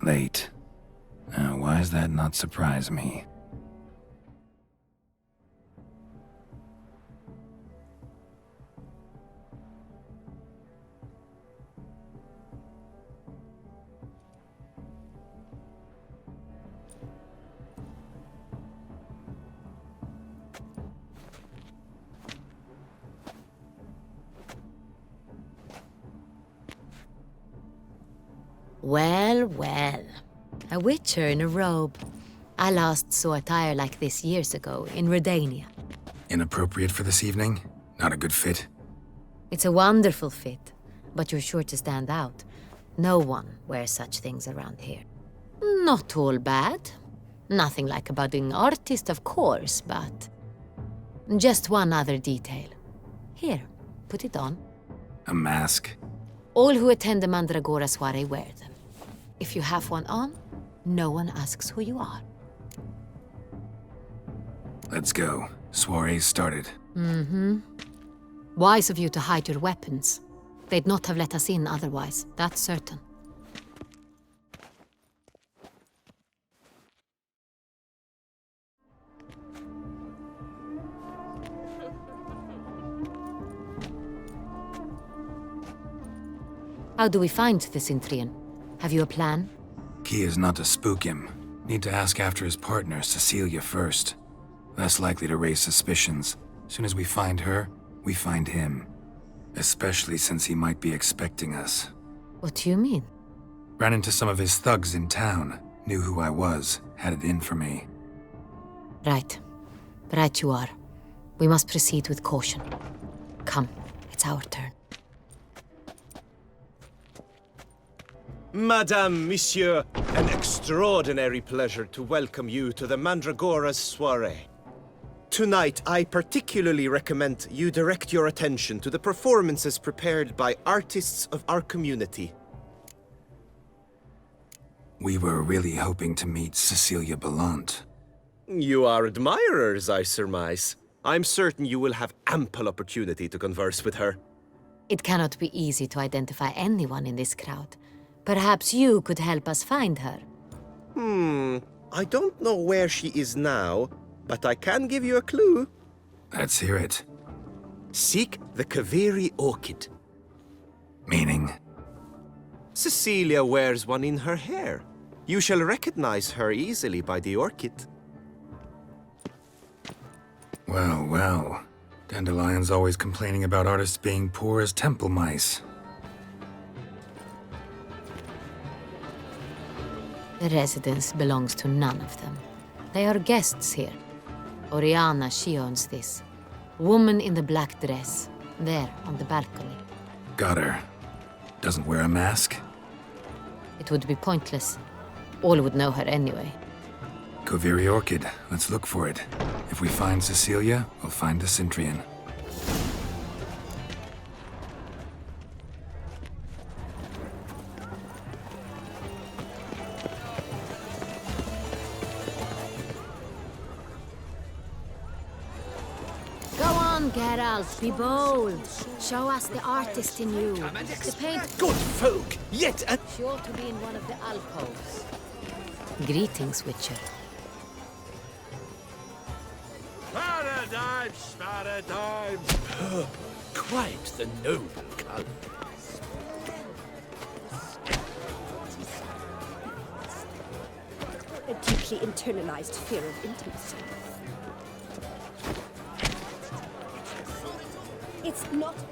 late. Why does that not surprise me? Well, well. A witcher in a robe. I last saw attire like this years ago in Redania. Inappropriate for this evening? Not a good fit? It's a wonderful fit, but you're sure to stand out. No one wears such things around here. Not all bad. Nothing like a budding artist, of course, but... just one other detail. Here, put it on. A mask? All who attend the Mandragora soiree wear them. If you have one on, no one asks who you are. Let's go. Soiree's started. Mm-hmm. Wise of you to hide your weapons. They'd not have let us in otherwise, that's certain. How do we find the Cintrian? Have you a plan? Key is not to spook him. Need to ask after his partner, Cecilia, first. Less likely to raise suspicions. Soon as we find her, we find him. Especially since he might be expecting us. What do you mean? Ran into some of his thugs in town. Knew who I was. Had it in for me. Right. Right you are. We must proceed with caution. Come, it's our turn. Madame, Monsieur, an extraordinary pleasure to welcome you to the Mandragora's soiree. Tonight, I particularly recommend you direct your attention to the performances prepared by artists of our community. We were really hoping to meet Cecilia Ballant. You are admirers, I surmise. I'm certain you will have ample opportunity to converse with her. It cannot be easy to identify anyone in this crowd. Perhaps you could help us find her. I don't know where she is now, but I can give you a clue. Let's hear it. Seek the Kaveri orchid. Meaning? Cecilia wears one in her hair. You shall recognize her easily by the orchid. Well, well. Dandelion's always complaining about artists being poor as temple mice. The residence belongs to none of them. They are guests here. Oriana, she owns this. Woman in the black dress, there on the balcony. Got her. Doesn't wear a mask? It would be pointless. All would know her anyway. Kaveri Orchid. Let's look for it. If we find Cecilia, we'll find the Cintrian. Geralt, be bold. Show us the artist in you. The paint... Good folk, yet a... Sure to be in one of the alcoves. Greetings, Witcher. Paradigms, paradigms! Quite the noble color. A deeply internalized fear of intimacy. It's not a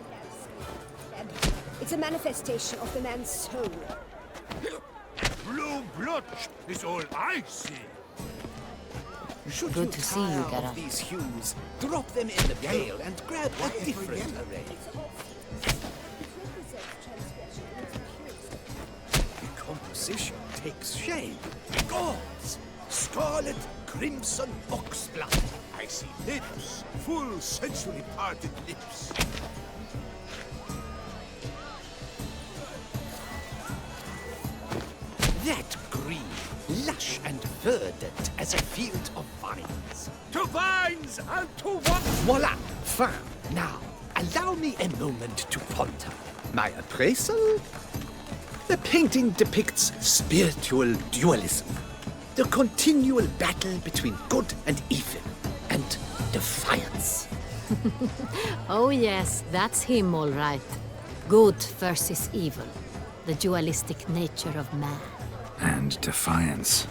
landscape. It's a manifestation of the man's soul. Blue blood is all I see. Should Good to see you, tire Geralt. of these hues, drop them in the pail and grab a different array. The composition takes shape. Gauze, scarlet, crimson oxblood. I see lips, full sensually parted lips. That green, lush and verdant as a field of vines. To vines and to what? Voila! Fine. Now, allow me a moment to ponder. My appraisal? The painting depicts spiritual dualism, the continual battle between good and evil, and defiance. Oh yes, that's him all right. Good versus evil. The dualistic nature of man. And defiance.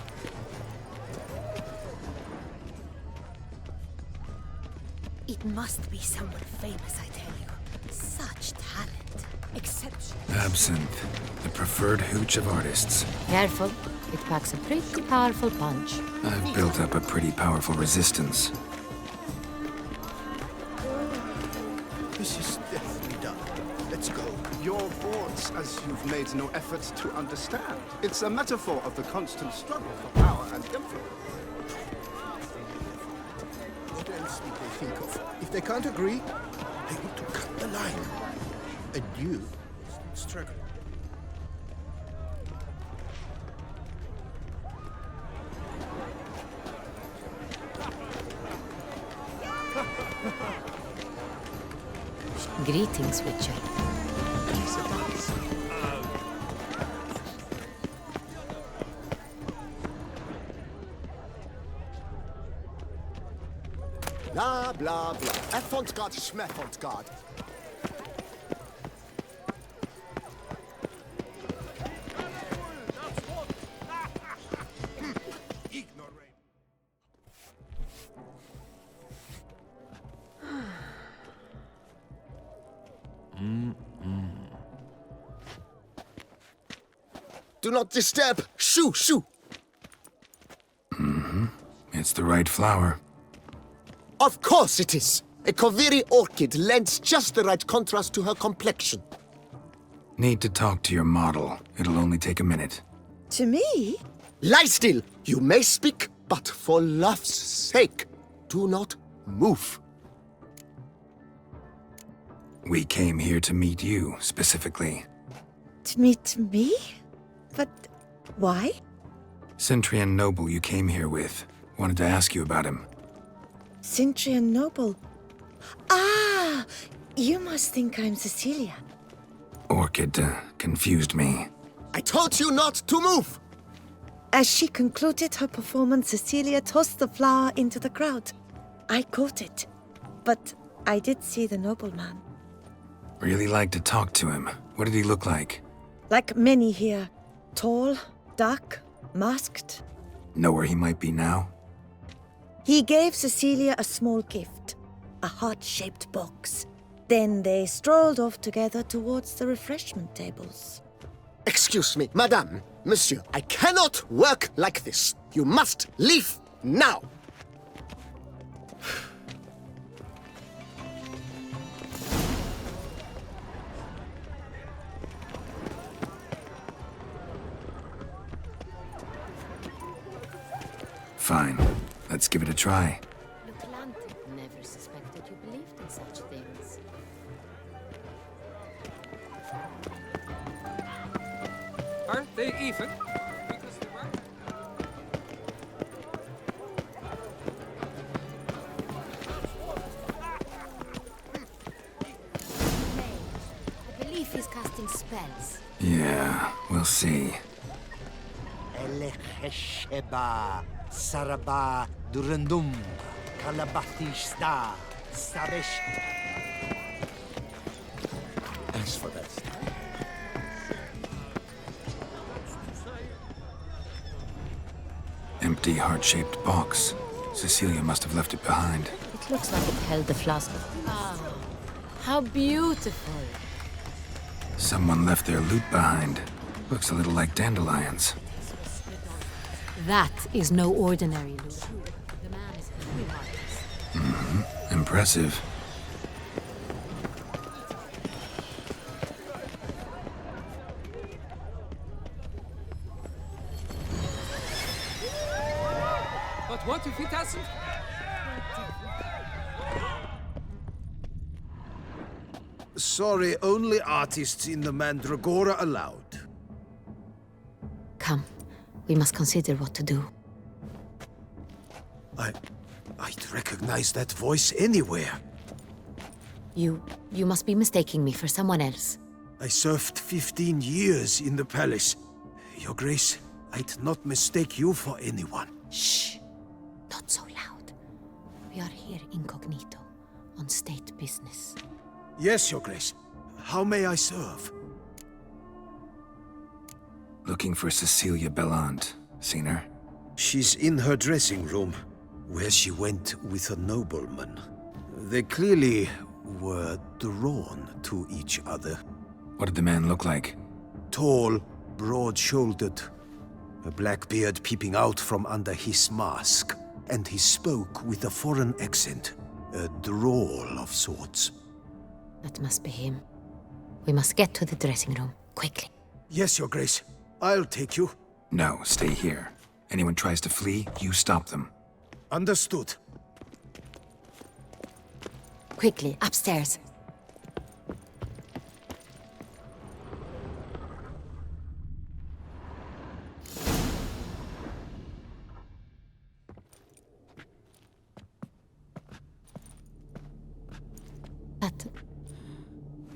It must be someone famous, I tell you. Such talent. Exceptional. Absinthe, the preferred hooch of artists. Careful, it packs a pretty powerful punch. I've built up a pretty powerful resistance. This is definitely done. Let's go. Your thoughts, as you've made no effort to understand. It's a metaphor of the constant struggle for power and influence. What else would they think of? If they can't agree, they want to cut the line. And you struggle. Greetings, Witcher. Blah, blah, blah. Avant-garde, schmeffant-garde. Do not disturb! Shoo, shoo! It's the right flower. Of course it is! A Koviri orchid lends just the right contrast to her complexion. Need to talk to your model. It'll only take a minute. To me? Lie still! You may speak, but for love's sake, do not move. We came here to meet you, specifically. To meet me? But why? Centrian noble you came here with. Wanted to ask you about him. Centrian noble. Ah! You must think I'm Cecilia. Orchid confused me. I told you not to move! As she concluded her performance, Cecilia tossed the flower into the crowd. I caught it. But I did see the nobleman. Really like to talk to him. What did he look like? Like many here. Tall, dark, masked. Know where he might be now? He gave Cecilia a small gift, a heart-shaped box. Then they strolled off together towards the refreshment tables. Excuse me, madame, monsieur, I cannot work like this. You must leave now. Fine. Let's give it a try. Never suspected you believed in such things. Aren't they even? Because they were. I believe he's casting spells. Yeah, we'll see. Elechesheba, Saraba, Durandum, Kalabathista, Sabesh. As for that, Empty heart-shaped box. Cecilia must have left it behind. It looks like it held the flask. Ah, how beautiful. Someone left their loot behind. Looks a little like dandelions. That is no ordinary loot. The man is a true artist. Impressive. But what if it hasn't? Sorry, only artists in the Mandragora allowed. Come, we must consider what to do. I'd recognize that voice anywhere. You must be mistaking me for someone else. I served 15 years in the palace. Your Grace, I'd not mistake you for anyone. Shh! Not so loud. We are here incognito, on state business. Yes, Your Grace. How may I serve? Looking for Cecilia Bellant. Seen her? She's in her dressing room, where she went with a nobleman. They clearly were drawn to each other. What did the man look like? Tall, broad-shouldered, a black beard peeping out from under his mask, and he spoke with a foreign accent, a drawl of sorts. That must be him. We must get to the dressing room, quickly. Yes, Your Grace. I'll take you. No, stay here. Anyone tries to flee, you stop them. Understood. Quickly, upstairs.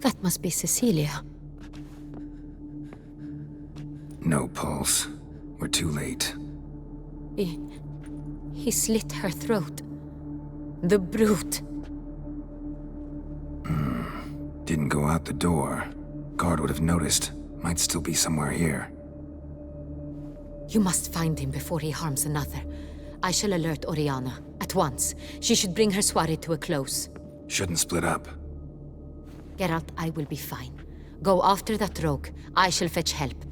That must be Cecilia. No pulse. We're too late. He slit her throat. The brute. Didn't go out the door. Guard would have noticed. Might still be somewhere here. You must find him before he harms another. I shall alert Oriana, at once. She should bring her soirée to a close. Shouldn't split up. Geralt, I will be fine. Go after that rogue. I shall fetch help.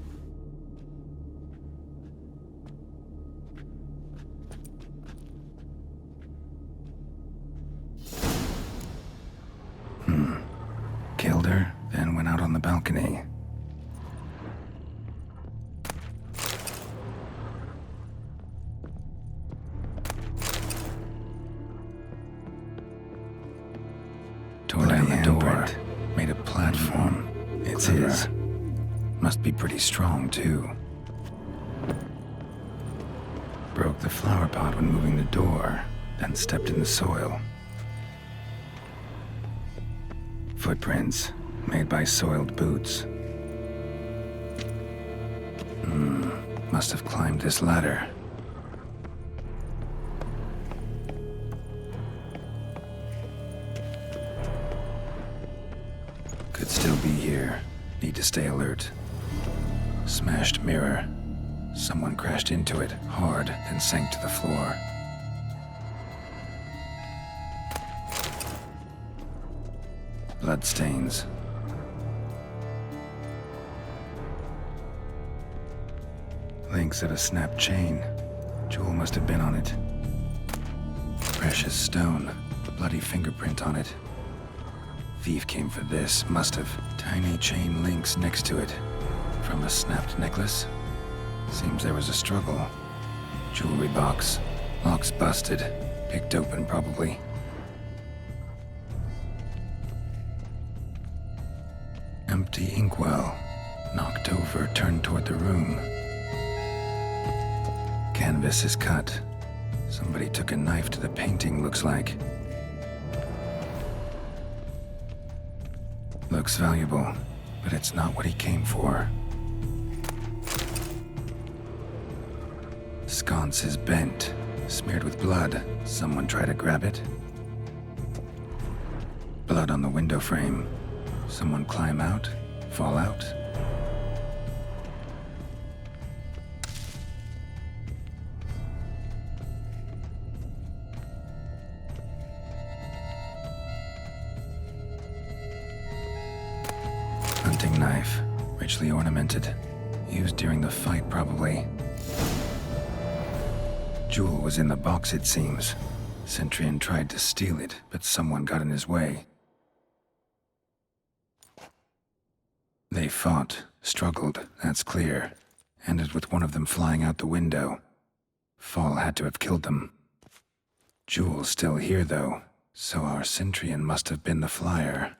Killed her, then went out on the balcony. Tore down the door, made a platform. It's his. Must be pretty strong, too. Broke the flower pot when moving the door, then stepped in the soil. Footprints, made by soiled boots. Must have climbed this ladder. Could still be here. Need to stay alert. Smashed mirror. Someone crashed into it, hard, and sank to the floor. Bloodstains. Links of a snapped chain. Jewel must have been on it. Precious stone. Bloody fingerprint on it. Thief came for this, must have. Tiny chain links next to it. From a snapped necklace. Seems there was a struggle. Jewelry box. Lock's busted. Picked open, probably. Empty inkwell. Knocked over, turned toward the room. Canvas is cut. Somebody took a knife to the painting, looks like. Looks valuable, but it's not what he came for. Sconce is bent, smeared with blood. Someone try to grab it. Blood on the window frame. Someone climb out, fall out. Hunting knife, richly ornamented. Used during the fight, probably. Jewel was in the box, it seems. Centurion tried to steal it, but someone got in his way. They fought, struggled, that's clear. Ended with one of them flying out the window. Fall had to have killed them. Jewel's still here, though, so our Centurion must have been the flyer.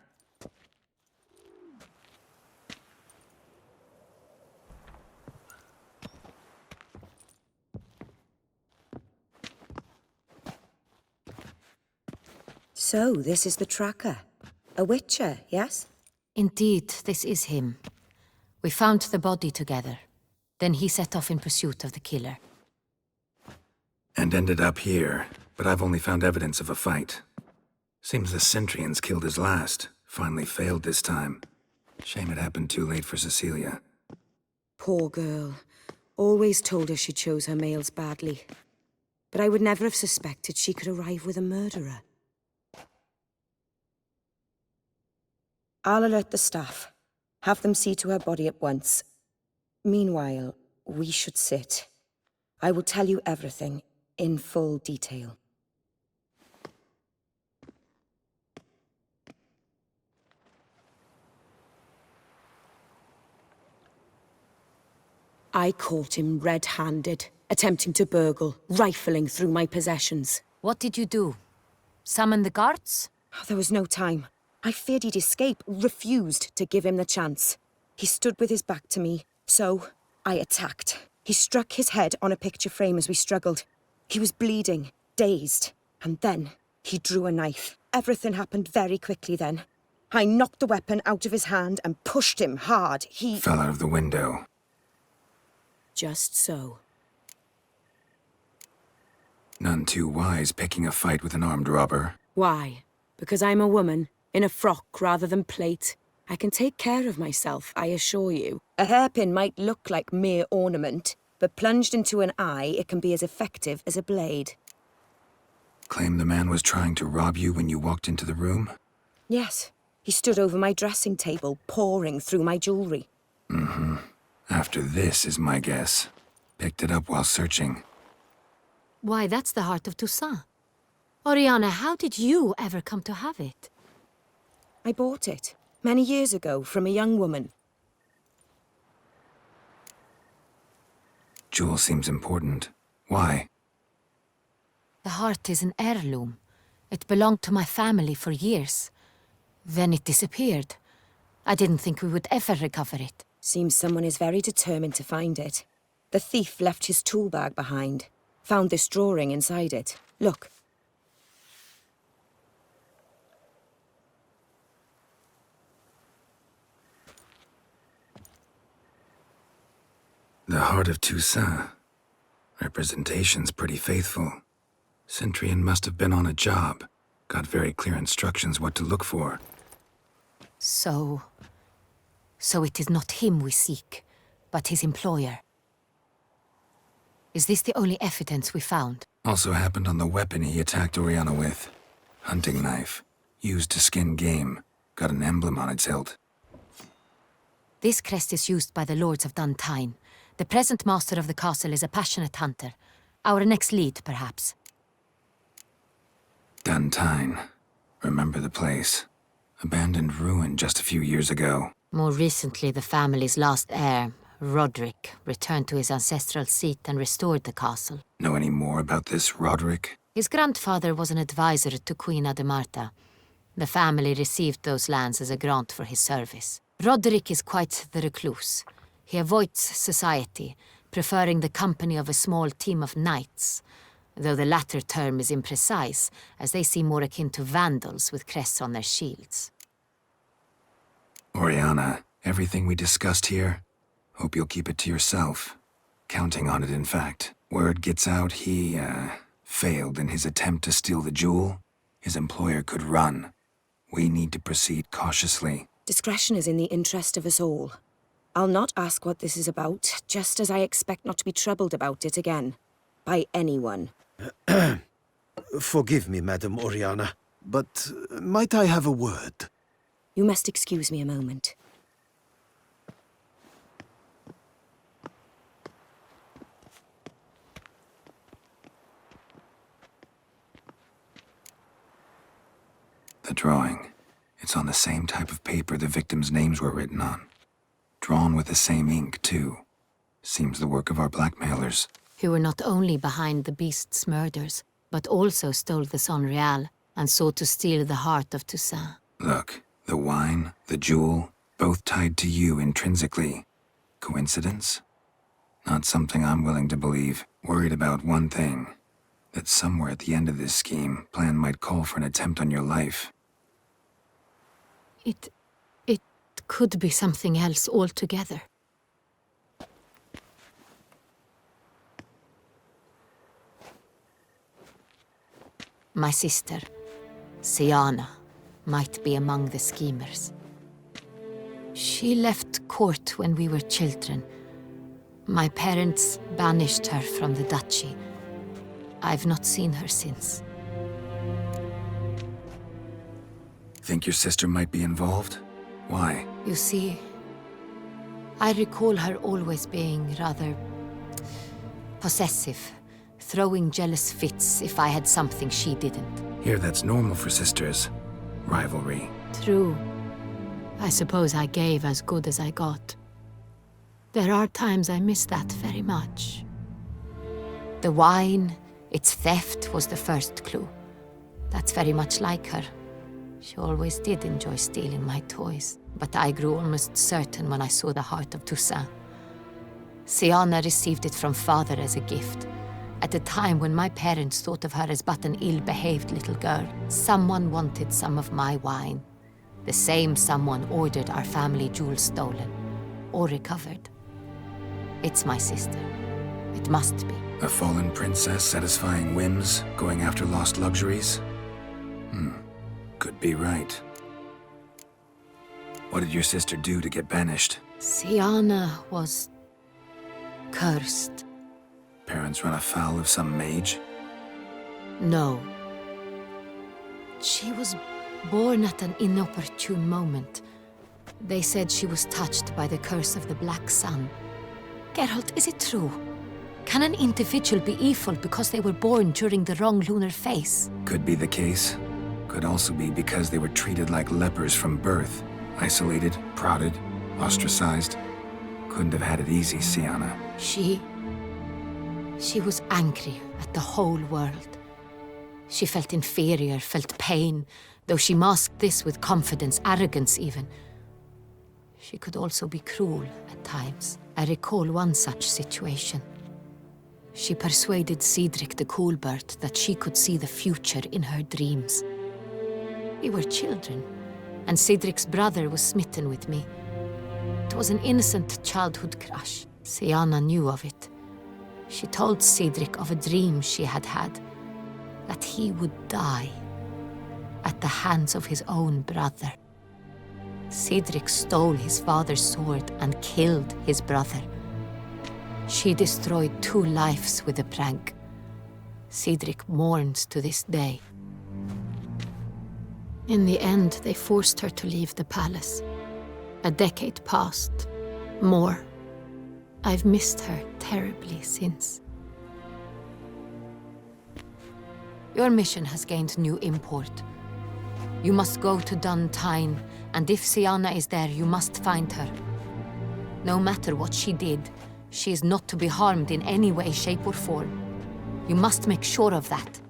So, this is the tracker. A witcher, yes? Indeed, this is him. We found the body together. Then he set off in pursuit of the killer. And ended up here, but I've only found evidence of a fight. Seems the Centrians killed his last. Finally failed this time. Shame it happened too late for Cecilia. Poor girl. Always told her she chose her males badly. But I would never have suspected she could arrive with a murderer. I'll alert the staff. Have them see to her body at once. Meanwhile, we should sit. I will tell you everything, in full detail. I caught him red-handed, attempting to burgle, rifling through my possessions. What did you do? Summon the guards? There was no time. I feared he'd escape, refused to give him the chance. He stood with his back to me, so I attacked. He struck his head on a picture frame as we struggled. He was bleeding, dazed, and then he drew a knife. Everything happened very quickly then. I knocked the weapon out of his hand and pushed him hard. He Fell out of the window. Just so. None too wise picking a fight with an armed robber. Why? Because I'm a woman, in a frock rather than plate. I can take care of myself, I assure you. A hairpin might look like mere ornament, but plunged into an eye, it can be as effective as a blade. Claim the man was trying to rob you when you walked into the room? Yes. He stood over my dressing table, pouring through my jewelry. Mm-hmm. After this is my guess. Picked it up while searching. Why, that's the heart of Toussaint. Oriana, how did you ever come to have it? I bought it, many years ago, from a young woman. Jewel seems important. Why? The heart is an heirloom. It belonged to my family for years. Then it disappeared. I didn't think we would ever recover it. Seems someone is very determined to find it. The thief left his tool bag behind. Found this drawing inside it. Look. The heart of Toussaint. Representation's pretty faithful. Centrian must have been on a job. Got very clear instructions what to look for. So it is not him we seek, but his employer. Is this the only evidence we found? Also happened on the weapon he attacked Oriana with. Hunting knife. Used to skin game. Got an emblem on its hilt. This crest is used by the Lords of Duntine. The present master of the castle is a passionate hunter. Our next lead, perhaps. Duntine. Remember the place. Abandoned ruin just a few years ago. More recently, the family's last heir, Roderick, returned to his ancestral seat and restored the castle. Know any more about this Roderick? His grandfather was an advisor to Queen Ademarta. The family received those lands as a grant for his service. Roderick is quite the recluse. He avoids society, preferring the company of a small team of knights, though the latter term is imprecise, as they seem more akin to vandals with crests on their shields. Oriana, everything we discussed here, hope you'll keep it to yourself. Counting on it, in fact. Word gets out he, failed in his attempt to steal the jewel. His employer could run. We need to proceed cautiously. Discretion is in the interest of us all. I'll not ask what this is about, just as I expect not to be troubled about it again. By anyone. Forgive me, Madam Oriana, but might I have a word? You must excuse me a moment. The drawing. It's on the same type of paper the victims' names were written on. Drawn with the same ink, too. Seems the work of our blackmailers. Who were not only behind the beast's murders, but also stole the Son Real and sought to steal the heart of Toussaint. Look, the wine, the jewel, both tied to you intrinsically. Coincidence? Not something I'm willing to believe. Worried about one thing. That somewhere at the end of this scheme, plan might call for an attempt on your life. It could be something else altogether. My sister, Siana, might be among the schemers. She left court when we were children. My parents banished her from the duchy. I've not seen her since. Think your sister might be involved? Why? You see, I recall her always being rather possessive, throwing jealous fits if I had something she didn't. Here, that's normal for sisters. Rivalry. True. I suppose I gave as good as I got. There are times I miss that very much. The wine, its theft, was the first clue. That's very much like her. She always did enjoy stealing my toys, but I grew almost certain when I saw the heart of Toussaint. Siana received it from father as a gift. At a time when my parents thought of her as but an ill-behaved little girl, someone wanted some of my wine. The same someone ordered our family jewels stolen, or recovered. It's my sister. It must be. A fallen princess satisfying whims, going after lost luxuries? Could be right. What did your sister do to get banished? Siana was cursed. Parents run afoul of some mage? No. She was born at an inopportune moment. They said she was touched by the curse of the Black Sun. Geralt, is it true? Can an individual be evil because they were born during the wrong lunar phase? Could be the case. Could also be because they were treated like lepers from birth. Isolated, prodded, ostracized. Couldn't have had it easy, Siana. She was angry at the whole world. She felt inferior, felt pain, though she masked this with confidence, arrogance even. She could also be cruel at times. I recall one such situation. She persuaded Cedric the Coolbird that she could see the future in her dreams. We were children, and Cedric's brother was smitten with me. It was an innocent childhood crush. Siana knew of it. She told Cedric of a dream she had had, that he would die at the hands of his own brother. Cedric stole his father's sword and killed his brother. She destroyed 2 lives with a prank. Cedric mourns to this day. In the end, they forced her to leave the palace. A decade passed. More. I've missed her terribly since. Your mission has gained new import. You must go to Dun Tyne, and if Siana is there, you must find her. No matter what she did, she is not to be harmed in any way, shape, or form. You must make sure of that.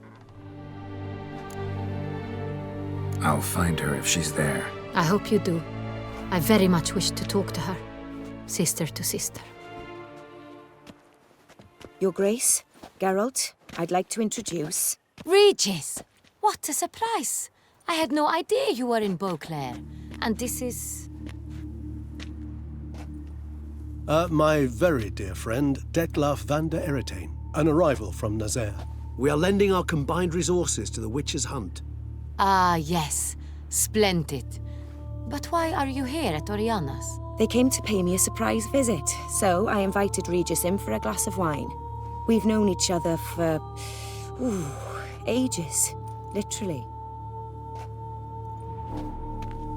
I'll find her if she's there. I hope you do. I very much wish to talk to her. Sister to sister. Your Grace, Geralt, I'd like to introduce... Regis! What a surprise! I had no idea you were in Beauclair. And this is... My very dear friend, Detlaf van der Eretain, an arrival from Nazaire. We are lending our combined resources to the Witch's Hunt. Ah, yes. Splendid. But why are you here at Oriana's? They came to pay me a surprise visit, so I invited Regis in for a glass of wine. We've known each other for... ages, literally.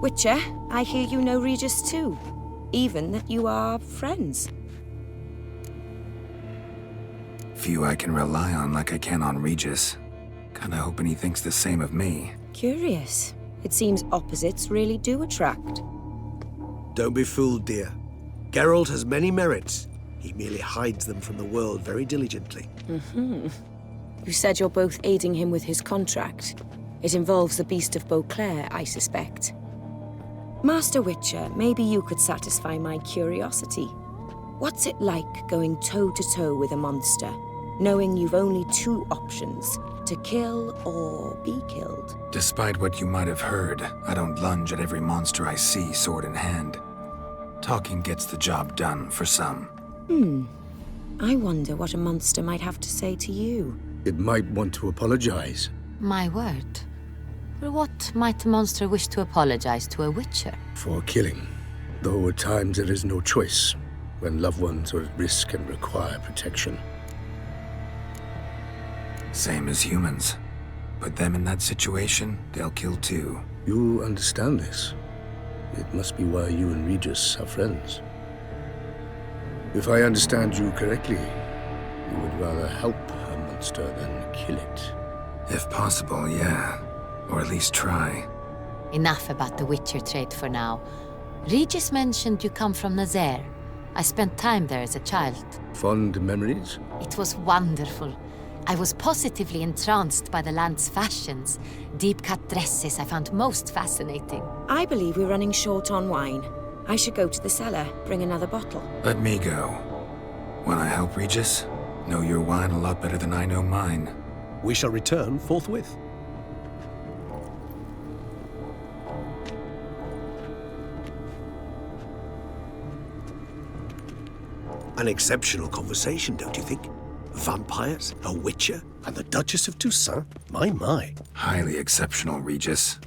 Witcher, I hear you know Regis too. Even that you are friends. Few I can rely on like I can on Regis. Kinda hoping he thinks the same of me. Curious. It seems opposites really do attract. Don't be fooled, dear. Geralt has many merits. He merely hides them from the world very diligently. You said you're both aiding him with his contract. It involves the Beast of Beauclair, I suspect. Master Witcher, maybe you could satisfy my curiosity. What's it like going toe-to-toe with a monster, knowing you've only 2 options, to kill or be killed? Despite what you might have heard, I don't lunge at every monster I see sword in hand. Talking gets the job done for some. I wonder what a monster might have to say to you. It might want to apologize. My word. For what might a monster wish to apologize to a witcher? For killing. Though at times there is no choice, when loved ones are at risk and require protection. Same as humans. Put them in that situation, they'll kill too. You understand this. It must be why you and Regis are friends. If I understand you correctly, you would rather help a monster than kill it. If possible, yeah. Or at least try. Enough about the witcher trade for now. Regis mentioned you come from Nazaire. I spent time there as a child. Fond memories? It was wonderful. I was positively entranced by the land's fashions. Deep-cut dresses I found most fascinating. I believe we're running short on wine. I should go to the cellar, bring another bottle. Let me go. Wanna help, Regis? Know your wine a lot better than I know mine. We shall return forthwith. An exceptional conversation, don't you think? Vampires, a witcher, And the Duchess of Toussaint? My. Highly exceptional, Regis.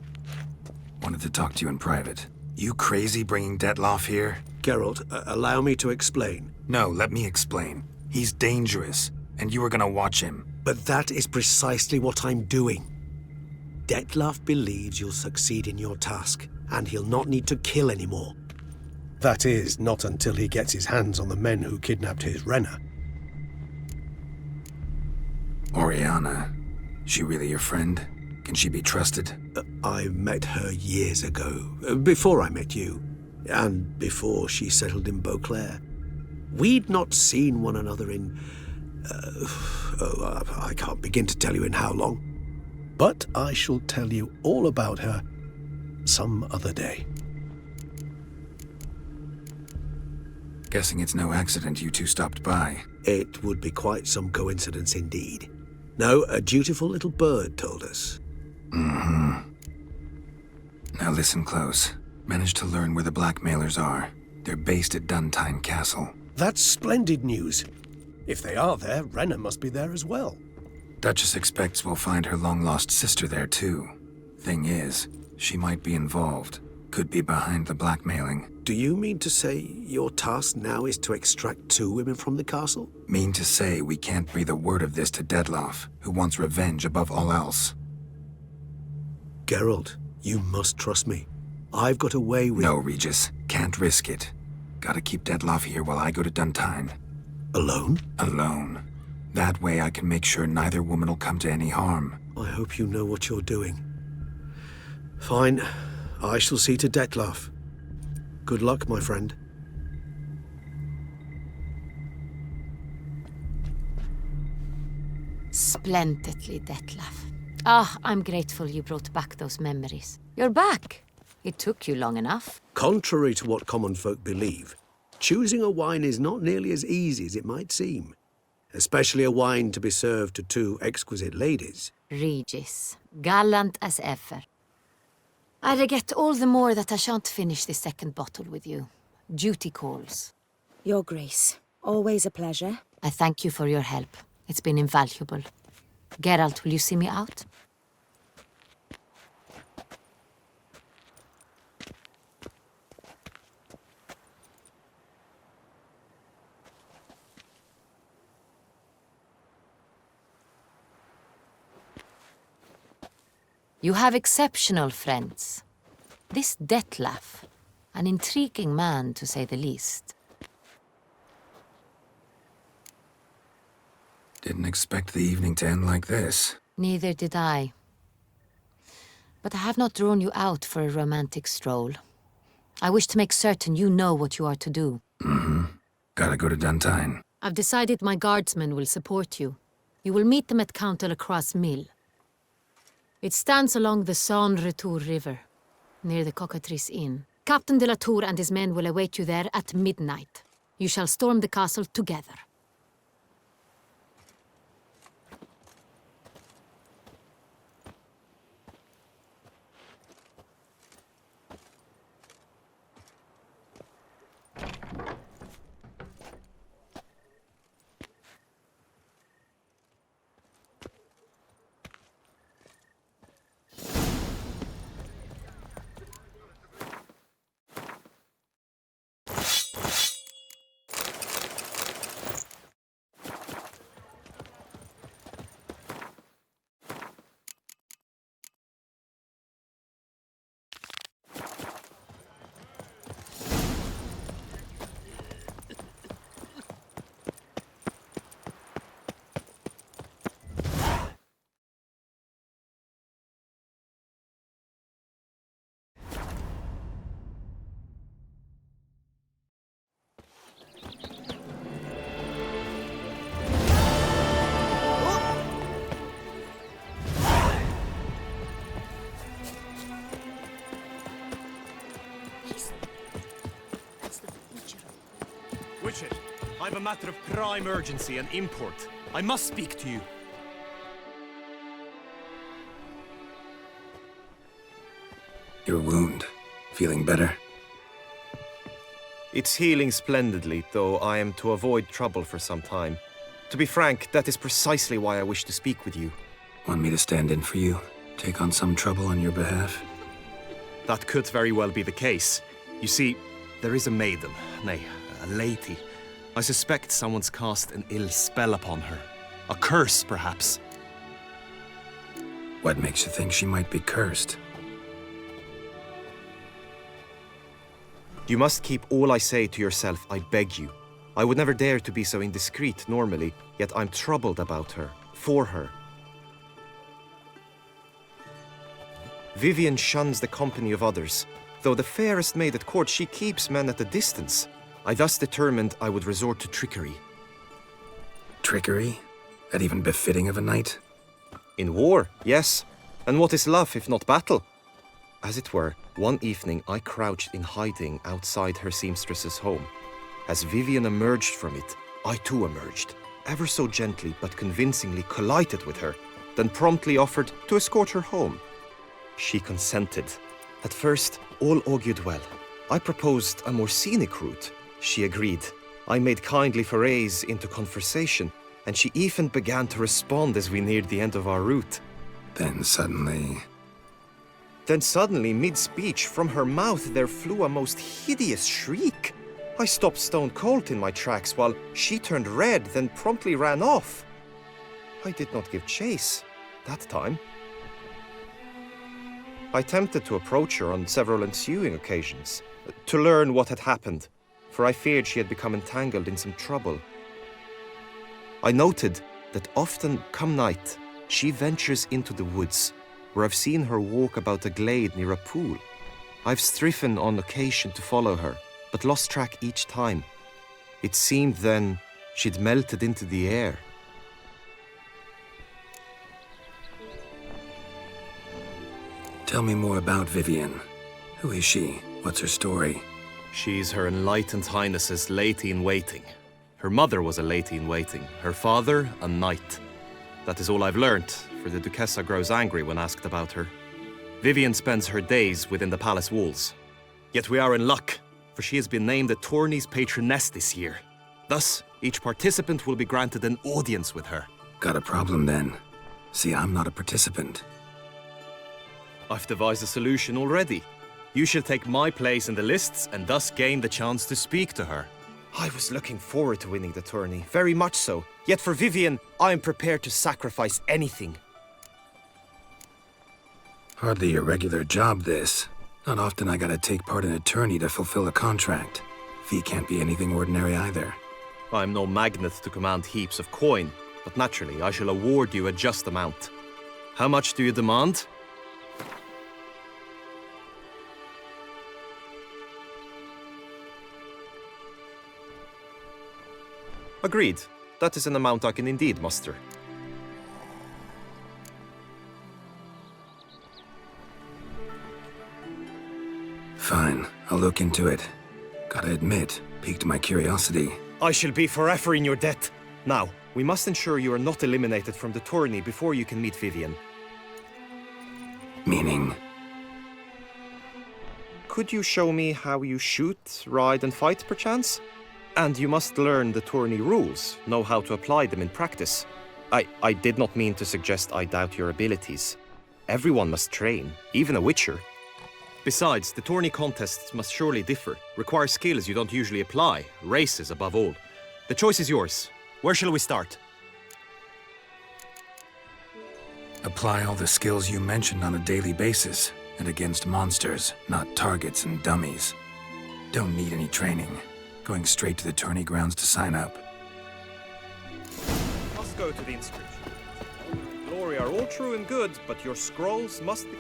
Wanted to talk to you in private. You crazy bringing Detloff here? Geralt, allow me to explain. No, let me explain. He's dangerous, and you were gonna watch him. But that is precisely what I'm doing. Detloff believes you'll succeed in your task, and he'll not need to kill anymore. That is, not until he gets his hands on the men who kidnapped his Renna. Oriana, she really your friend? Can she be trusted? I met her years ago, before I met you, and before she settled in Beauclair. We'd not seen one another in... I can't begin to tell you in how long. But I shall tell you all about her some other day. Guessing it's no accident you two stopped by. It would be quite some coincidence indeed. No, a dutiful little bird told us. Mm-hmm. Now listen close. Managed to learn where the blackmailers are. They're based at Duntine Castle. That's splendid news. If they are there, Renna must be there as well. Duchess expects we'll find her long-lost sister there too. Thing is, she might be involved. Could be behind the blackmailing. Do you mean to say your task now is to extract 2 women from the castle? Mean to say we can't breathe a word of this to Detloff, who wants revenge above all else. Geralt, you must trust me. I've got a way with... No, Regis. Can't risk it. Gotta keep Detloff here while I go to Duntine. Alone? Alone. That way I can make sure neither woman will come to any harm. I hope you know what you're doing. Fine. I shall see to Detloff. Good luck, my friend. Splendidly, Detlaff. Ah, I'm grateful you brought back those memories. You're back. It took you long enough. Contrary to what common folk believe, choosing a wine is not nearly as easy as it might seem. Especially a wine to be served to 2 exquisite ladies. Regis, gallant as ever. I regret all the more that I shan't finish this second bottle with you. Duty calls. Your Grace, always a pleasure. I thank you for your help. It's been invaluable. Geralt, will you see me out? You have exceptional friends. This Detlaff, an intriguing man to say the least. Didn't expect the evening to end like this. Neither did I. But I have not drawn you out for a romantic stroll. I wish to make certain you know what you are to do. Mm-hmm. Gotta go to Duntine. I've decided my guardsmen will support you. You will meet them at Count Delacroix's mill. It stands along the Saône-Retour River, near the Cockatrice Inn. Captain de la Tour and his men will await you there at midnight. You shall storm the castle together. Witcher, I have a matter of prime urgency and import. I must speak to you. Your wound. Feeling better? It's healing splendidly, though I am to avoid trouble for some time. To be frank, that is precisely why I wish to speak with you. Want me to stand in for you? Take on some trouble on your behalf? That could very well be the case. You see, there is a maiden, nay, a lady. I suspect someone's cast an ill spell upon her. A curse, perhaps. What makes you think she might be cursed? You must keep all I say to yourself, I beg you. I would never dare to be so indiscreet normally, yet I'm troubled about her, for her. Vivian shuns the company of others. Though the fairest maid at court, she keeps men at a distance. I thus determined I would resort to trickery. Trickery? That even befitting of a knight? In war, yes. And what is love if not battle? As it were, one evening I crouched in hiding outside her seamstress's home. As Vivian emerged from it, I too emerged, ever so gently but convincingly collided with her, then promptly offered to escort her home. She consented. At first, all augured well. I proposed a more scenic route. She agreed. I made kindly forays into conversation, and she even began to respond as we neared the end of our route. Then suddenly, mid-speech, from her mouth there flew a most hideous shriek. I stopped stone cold in my tracks while she turned red, then promptly ran off. I did not give chase that time. I attempted to approach her on several ensuing occasions, to learn what had happened, for I feared she had become entangled in some trouble. I noted that often, come night, she ventures into the woods, where I've seen her walk about a glade near a pool. I've striven on occasion to follow her, but lost track each time. It seemed then she'd melted into the air. tell me more about Vivian. Who is she? What's her story? She's Her Enlightened Highness's lady-in-waiting. Her mother was a lady-in-waiting, her father a knight. That is all I've learnt, for the Duchessa grows angry when asked about her. Vivian spends her days within the palace walls. Yet we are in luck, for she has been named the tourney's patroness this year. Thus, each participant will be granted an audience with her. Got a problem then. See, I'm not a participant. I've devised a solution already. You shall take my place in the lists and thus gain the chance to speak to her. I was looking forward to winning the tourney, very much so. Yet for Vivian, I am prepared to sacrifice anything. Hardly your regular job, this. Not often I gotta take part in a tourney to fulfill a contract. Fee can't be anything ordinary either. I'm no magnet to command heaps of coin, but naturally I shall award you a just amount. How much do you demand? Agreed. That is an amount I can indeed muster. Fine, I'll look into it. Gotta admit, piqued my curiosity. I shall be forever in your debt. Now, we must ensure you are not eliminated from the tourney before you can meet Vivian. Meaning? Could you show me how you shoot, ride, and fight, perchance? And you must learn the tourney rules, know how to apply them in practice. I did not mean to suggest I doubt your abilities. Everyone must train, even a witcher. Besides, the tourney contests must surely differ, require skills you don't usually apply, races above all. The choice is yours. Where shall we start? Apply all the skills you mentioned on a daily basis, and against monsters, not targets and dummies. Don't need any training. Going straight to the tourney grounds to sign up. Must go to the inscription. Glory are all true and good, but your scrolls must be...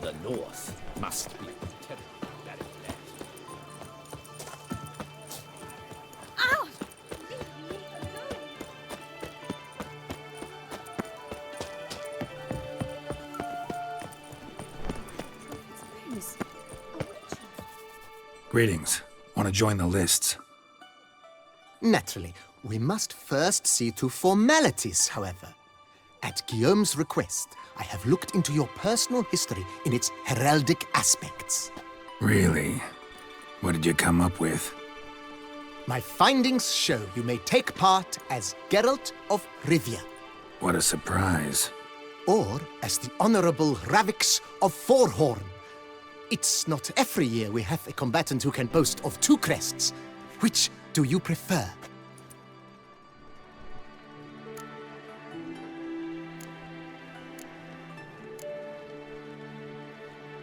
The North must be terribly very glad. Ow! Greetings. Want to join the lists? Naturally, we must first see to formalities, however. At Guillaume's request, I have looked into your personal history in its heraldic aspects. Really? What did you come up with? My findings show you may take part as Geralt of Rivia, What a surprise. or as the Honorable Ravix of Forhorn. It's not every year we have a combatant who can boast of 2 crests. Which do you prefer?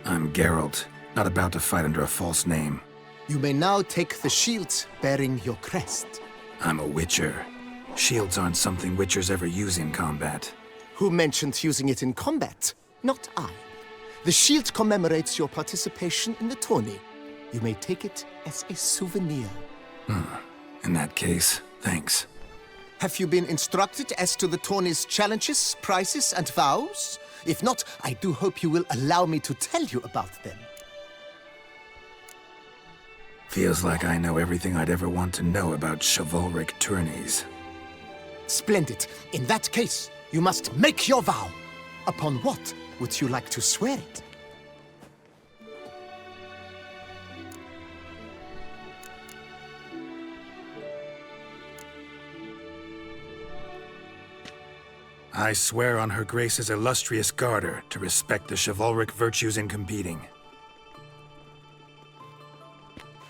I'm Geralt, not about to fight under a false name. You may now take the shield bearing your crest. I'm a witcher. Shields aren't something witchers ever use in combat. Who mentioned using it in combat? Not I. The shield commemorates your participation in the tourney. You may take it as a souvenir. In that case, thanks. Have you been instructed as to the tourney's challenges, prizes, and vows? If not, I do hope you will allow me to tell you about them. Feels like I know everything I'd ever want to know about chivalric tourneys. Splendid. In that case, you must make your vow. Upon what would you like to swear it? I swear on Her Grace's illustrious garter to respect the chivalric virtues in competing.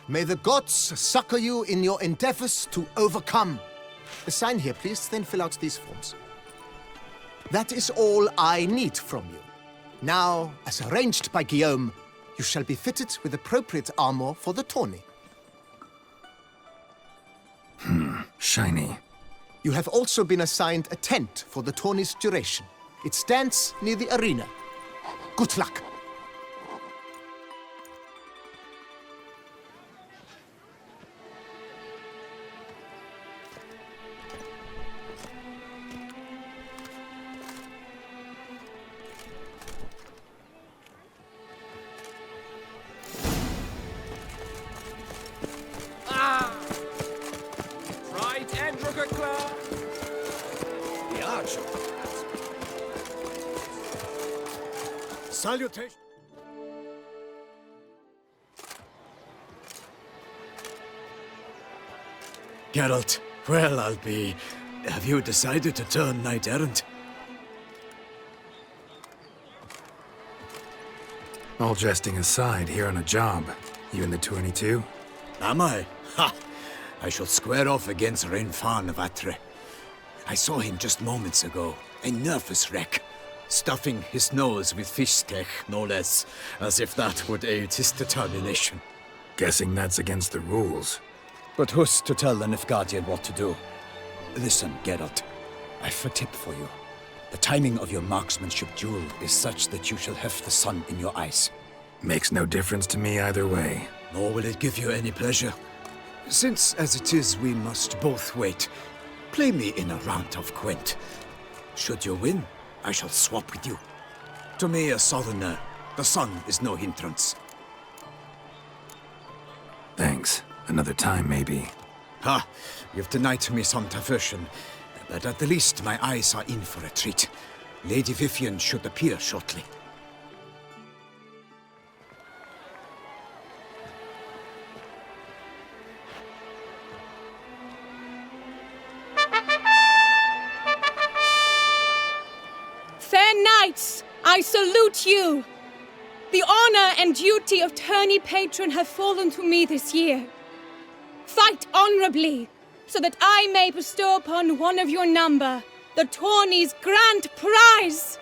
May the gods succor you in your endeavors to overcome. Sign here, please, then fill out these forms. That is all I need from you. Now, as arranged by Guillaume, you shall be fitted with appropriate armor for the tourney. Shiny. You have also been assigned a tent for the tourney's duration. It stands near the arena. Good luck. Right, Andrew Clark. The archer. Salutation. Geralt, well, I'll be. Have you decided to turn knight-errant? All jesting aside, here on a job. You in the tourney too? Am I? Ha! I shall square off against Renfan of Atre. I saw him just moments ago, a nervous wreck, stuffing his nose with fish steak, no less, as if that would aid his determination. Guessing that's against the rules. But who's to tell the Nilfgaardian what to do? Listen, Geralt, I've a tip for you. The timing of your marksmanship duel is such that you shall have the sun in your eyes. Makes no difference to me either way. Nor will it give you any pleasure. Since, as it is, we must both wait, play me in a round of Gwent. Should you win, I shall swap with you. To me, a southerner, the sun is no hindrance. Thanks. Another time, maybe. Ha! You've denied me some diversion, but at the least my eyes are in for a treat. Lady Vivian should appear shortly. Fair knights, I salute you! The honor and duty of tourney patron have fallen to me this year. Fight honorably, so that I may bestow upon one of your number the tourney's grand prize.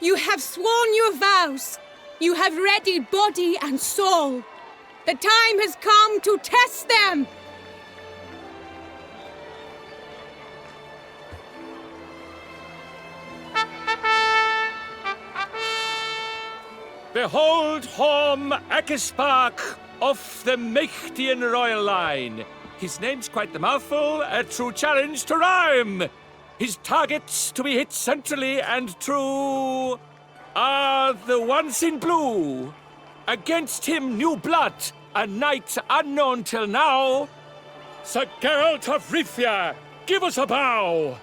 You have sworn your vows. You have readied body and soul. The time has come to test them. Behold Horm Akispark of the Mechtian royal line. His name's quite the mouthful, a true challenge to rhyme. His targets to be hit centrally and true are the ones in blue. Against him new blood a knight unknown till now. Sir Geralt of Rivia, give us a bow!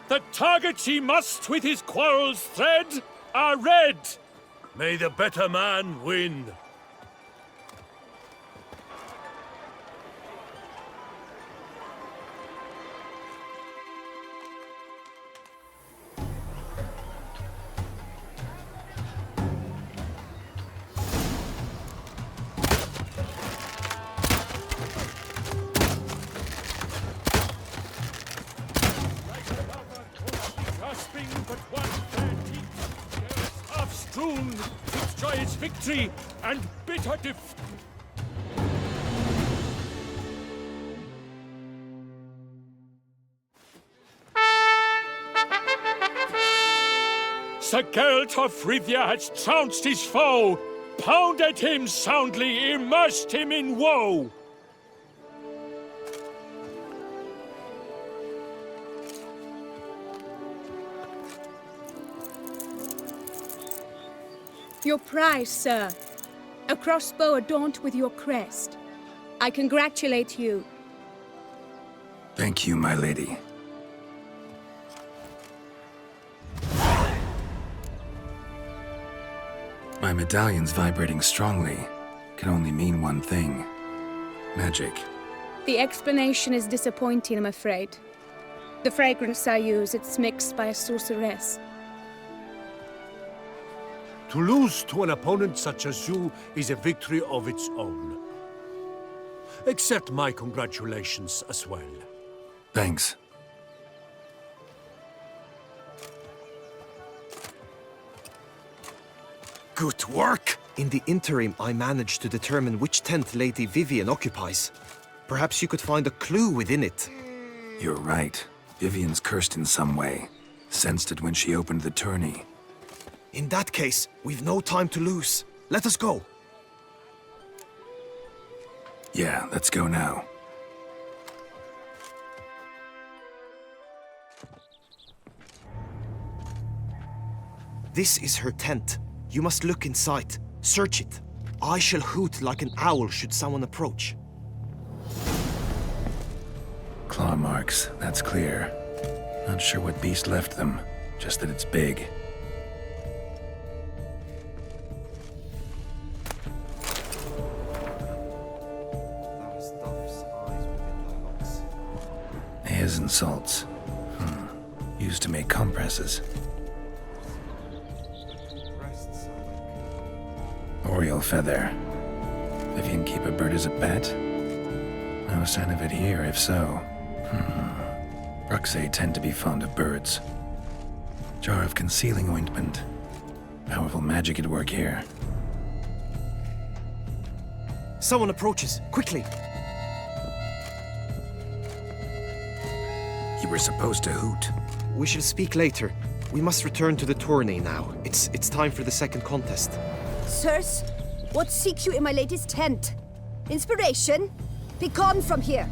The targets he must with his quarrels thread are red. May the better man win. Grasping but one fair teeth, careless half-strewn with joyous victory and bitter defeat. Sir Geralt of Rivia has trounced his foe, pounded him soundly, immersed him in woe. Your prize, sir. A crossbow adorned with your crest. I congratulate you. Thank you, my lady. My medallion's vibrating strongly. Can only mean one thing. Magic. The explanation is disappointing, I'm afraid. The fragrance I use, it's mixed by a sorceress. To lose to an opponent such as you is a victory of its own. Accept my congratulations as well. Thanks. Good work! In the interim, I managed to determine which tent Lady Vivian occupies. Perhaps you could find a clue within it. You're right. Vivian's cursed in some way. Sensed it when she opened the tourney. In that case, we've no time to lose. Let us go. Yeah, let's go now. This is her tent. You must look inside. Search it. I shall hoot like an owl should someone approach. Claw marks, that's clear. Not sure what beast left them, just that it's big. Hairs and salts. Used to make compresses. Oriole feather. Vivian keep a bird as a pet? No sign of it here, if so. Bruxae tend to be fond of birds. Jar of concealing ointment. Powerful magic at work here. Someone approaches. Quickly! You were supposed to hoot. We shall speak later. We must return to the tourney now. It's time for the second contest. Sirs, what seek you in my lady's tent? Inspiration? Be gone from here!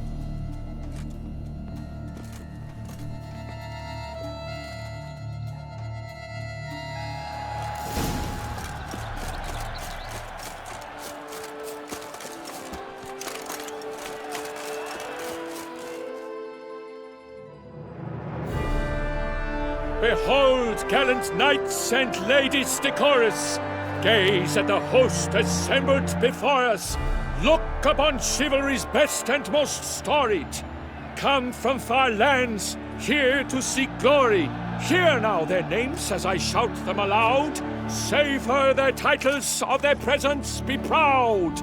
Behold, gallant knights and ladies decorous! Gaze at the host assembled before us! Look upon chivalry's best and most storied! Come from far lands, here to seek glory! Hear now their names as I shout them aloud! Savor their titles, of their presence be proud!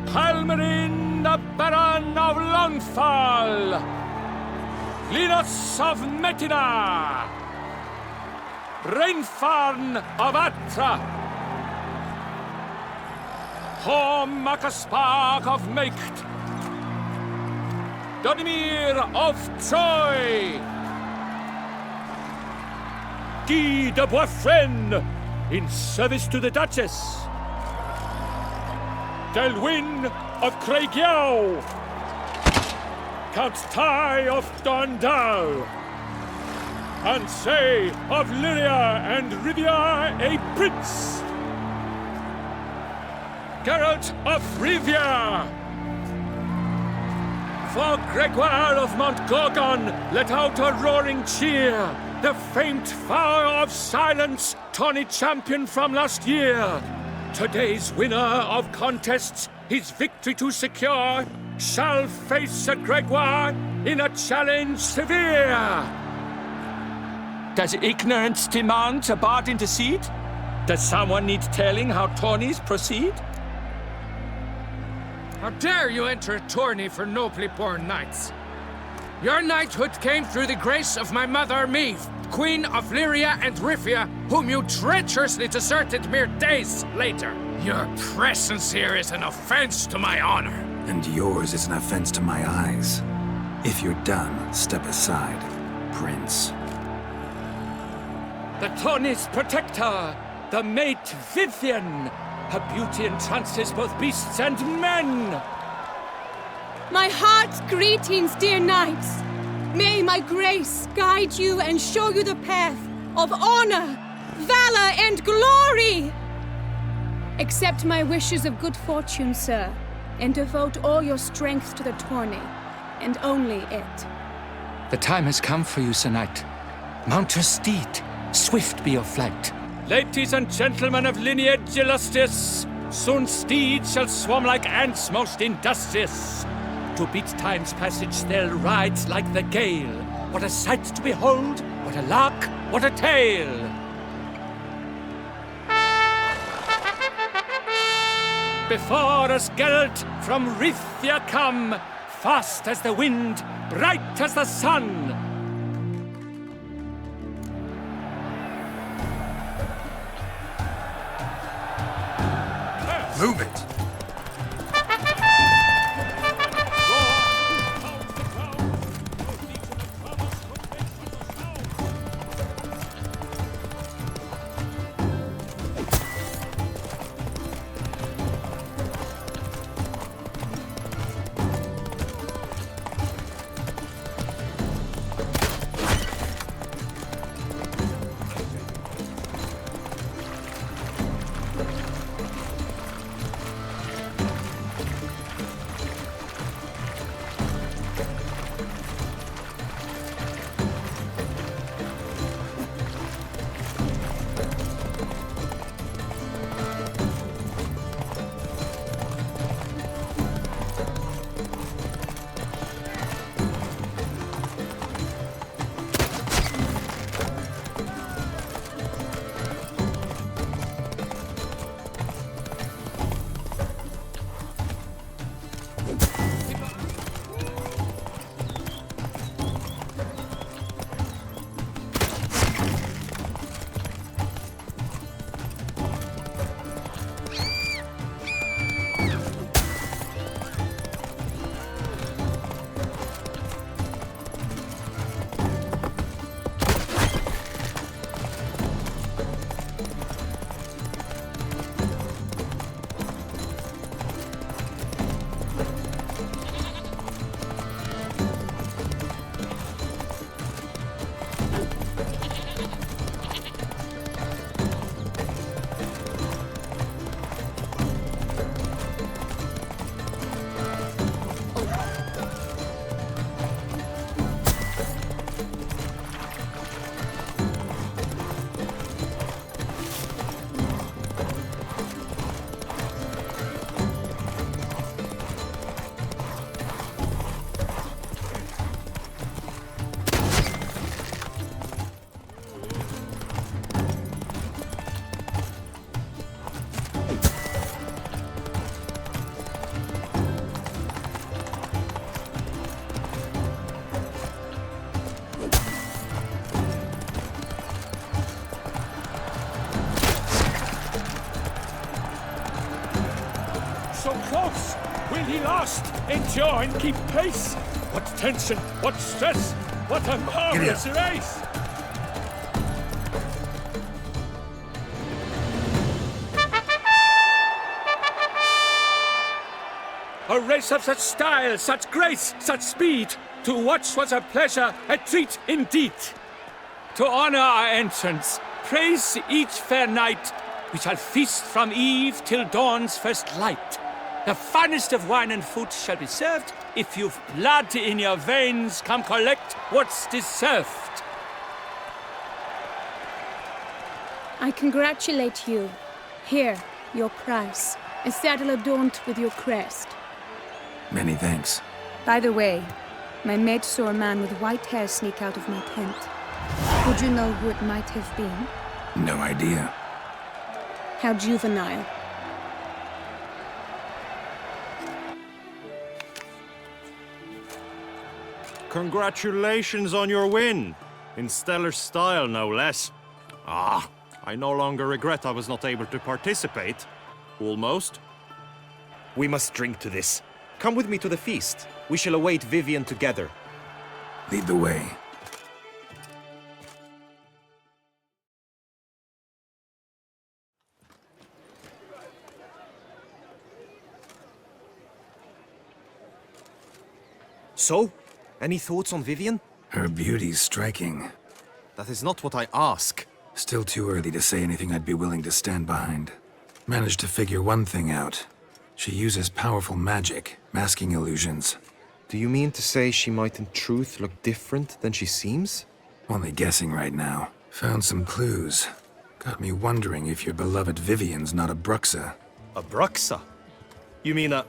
Palmerin, the Baron of Lonfall! Linus of Metina! Reinfarn of Atra! Horm Akaspark of Meicht! Donimir of Troy! Guy de Boisfren, in service to the Duchess! Delwyn of Craigiau! Count Tai of Dondal! Ansay of Lyria and Rivia a prince! Geralt of Rivia! For Gregoire of Montgorgon, let out a roaring cheer! The famed fire of silence, tourney champion from last year! Today's winner of contests, his victory to secure, shall face Sir Gregoire in a challenge severe! Does ignorance demand a bard intercede? Does someone need telling how tourneys proceed? How dare you enter a tourney for nobly born knights? Your knighthood came through the grace of my mother, Meve, Queen of Lyria and Rifia, whom you treacherously deserted mere days later. Your presence here is an offense to my honor. And yours is an offense to my eyes. If you're done, step aside, Prince. The tourney's protector, the mate Vivian. Her beauty entrances both beasts and men. My heart's greetings, dear knights. May my grace guide you and show you the path of honor, valor, and glory. Accept my wishes of good fortune, sir, and devote all your strength to the tourney, and only it. The time has come for you, Sir Knight. Mount your steed. Swift be your flight. Ladies and gentlemen of lineage illustrious, soon steeds shall swarm like ants most industrious. To beat time's passage they'll ride like the gale. What a sight to behold, what a lark, what a tale! Before us Geralt from Rithia come, fast as the wind, bright as the sun. Move it! So close! Will he last? Endure and keep pace? What tension, what stress, what a marvelous race! A race of such style, such grace, such speed. To watch was a pleasure, a treat indeed. To honor our entrance, praise each fair knight, We shall feast from eve till dawn's first light. The finest of wine and food shall be served. If you've blood in your veins, come collect what's deserved. I congratulate you. Here, your prize. A saddle adorned with your crest. Many thanks. By the way, my maid saw a man with white hair sneak out of my tent. Would you know who it might have been? No idea. How juvenile. Congratulations on your win. In stellar style, no less. Ah, I no longer regret I was not able to participate. Almost. We must drink to this. Come with me to the feast. We shall await Vivian together. Lead the way. So, any thoughts on Vivian? Her beauty's striking. That is not what I ask. Still too early to say anything I'd be willing to stand behind. Managed to figure one thing out. She uses powerful magic, masking illusions. Do you mean to say she might in truth look different than she seems? Only guessing right now. Found some clues. Got me wondering if your beloved Vivian's not a Bruxa. A Bruxa? You mean a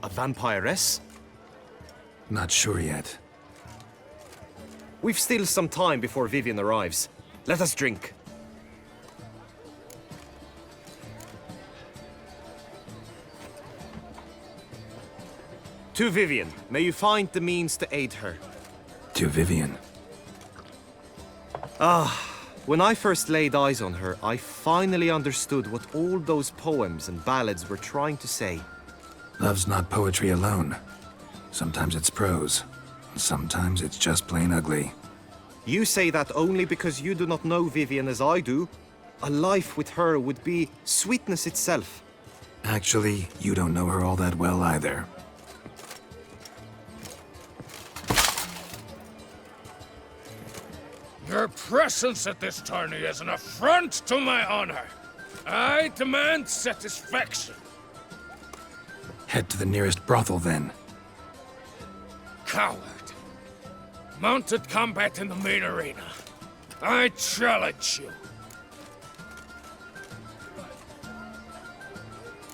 vampiress? Not sure yet. We've still some time before Vivian arrives. Let us drink. To Vivian, may you find the means to aid her. To Vivian. When I first laid eyes on her, I finally understood what all those poems and ballads were trying to say. Love's not poetry alone. Sometimes it's prose. Sometimes it's just plain ugly. You say that only because you do not know Vivian as I do. A life with her would be sweetness itself. Actually, you don't know her all that well either. Your presence at this tourney is an affront to my honor. I demand satisfaction. Head to the nearest brothel, then. Coward. Mounted combat in the main arena. I challenge you.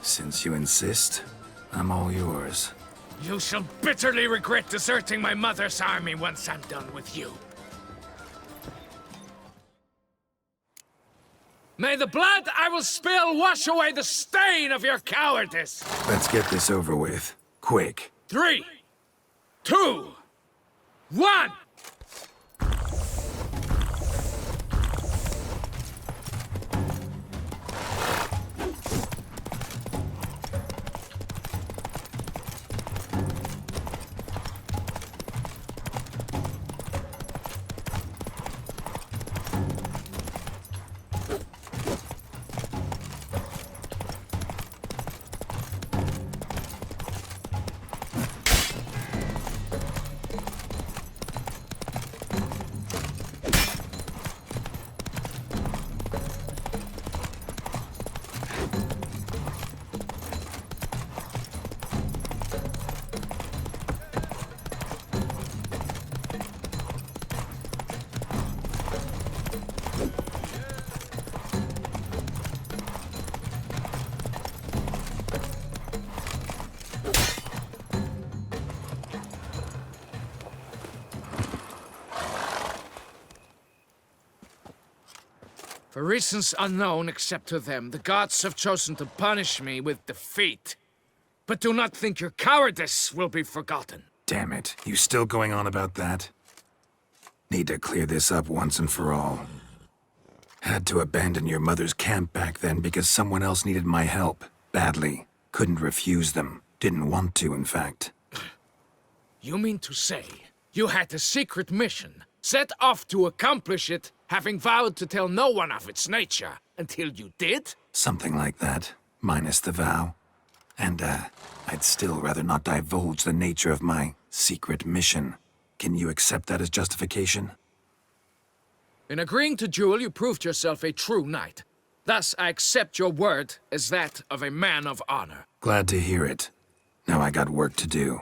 Since you insist, I'm all yours. You shall bitterly regret deserting my mother's army once I'm done with you. May the blood I will spill wash away the stain of your cowardice! Let's get this over with. Quick. 3, 2, 1! For reasons unknown except to them, the gods have chosen to punish me with defeat. But do not think your cowardice will be forgotten. Damn it. You still going on about that? Need to clear this up once and for all. Had to abandon your mother's camp back then because someone else needed my help. Badly. Couldn't refuse them. Didn't want to, in fact. You mean to say you had a secret mission, set off to accomplish it, having vowed to tell no one of its nature, until you did? Something like that. Minus the vow. And, I'd still rather not divulge the nature of my secret mission. Can you accept that as justification? In agreeing to duel, you proved yourself a true knight. Thus, I accept your word as that of a man of honor. Glad to hear it. Now I got work to do.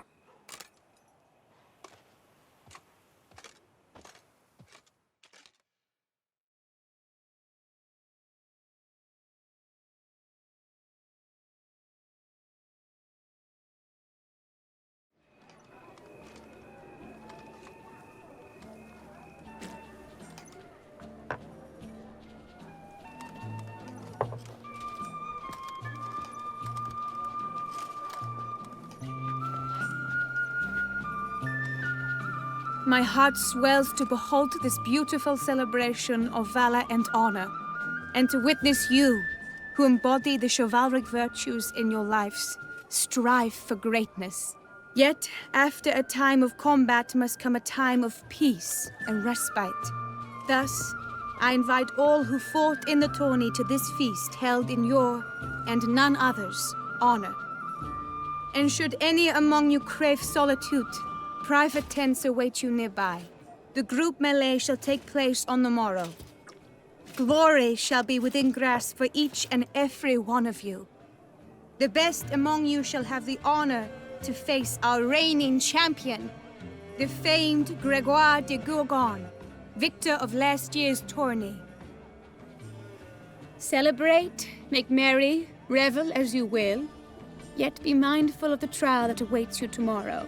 My heart swells to behold this beautiful celebration of valor and honor, and to witness you, who embody the chivalric virtues in your lives, strive for greatness. Yet, after a time of combat must come a time of peace and respite. Thus, I invite all who fought in the tourney to this feast held in your, and none other's, honor. And should any among you crave solitude, private tents await you nearby. The group melee shall take place on the morrow. Glory shall be within grasp for each and every one of you. The best among you shall have the honor to face our reigning champion, the famed Gregoire de Gourgon, victor of last year's tourney. Celebrate, make merry, revel as you will, yet be mindful of the trial that awaits you tomorrow.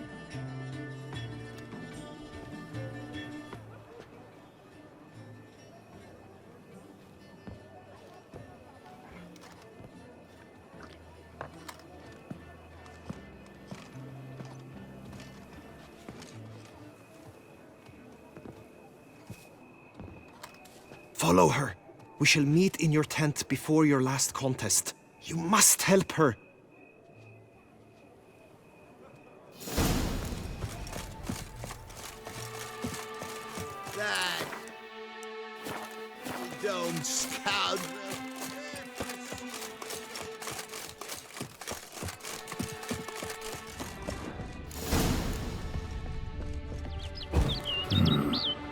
Follow her. We shall meet in your tent before your last contest. You must help her. That don't scoundrel.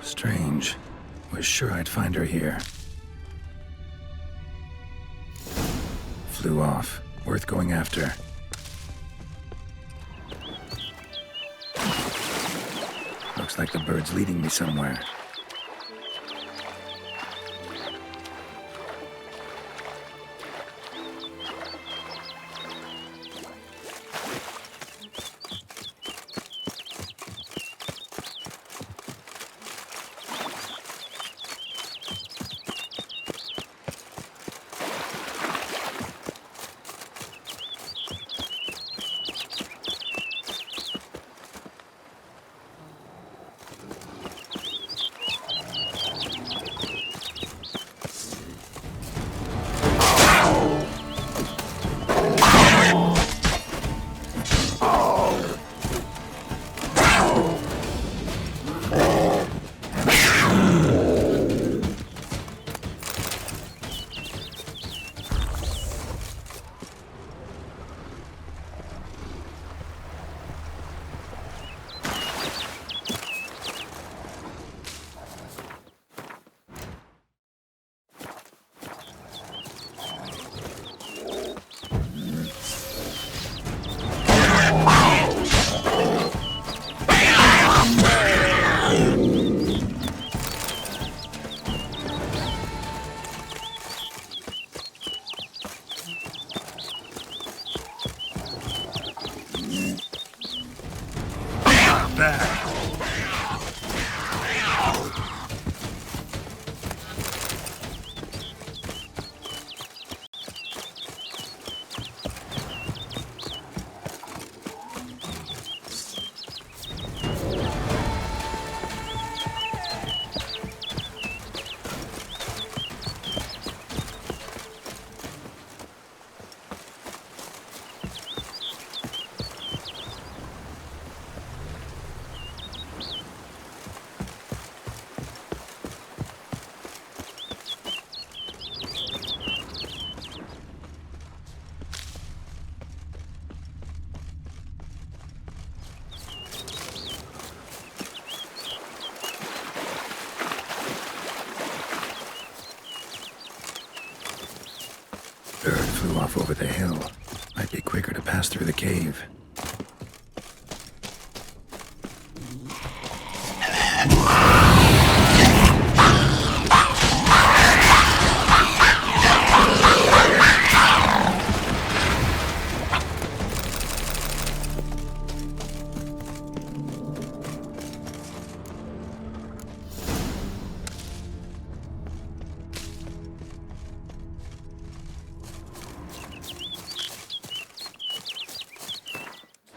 Strange. Was sure I'd find her here. Flew off. Worth going after. Looks like the bird's leading me somewhere. Bird flew off over the hill. Might be quicker to pass through the cave.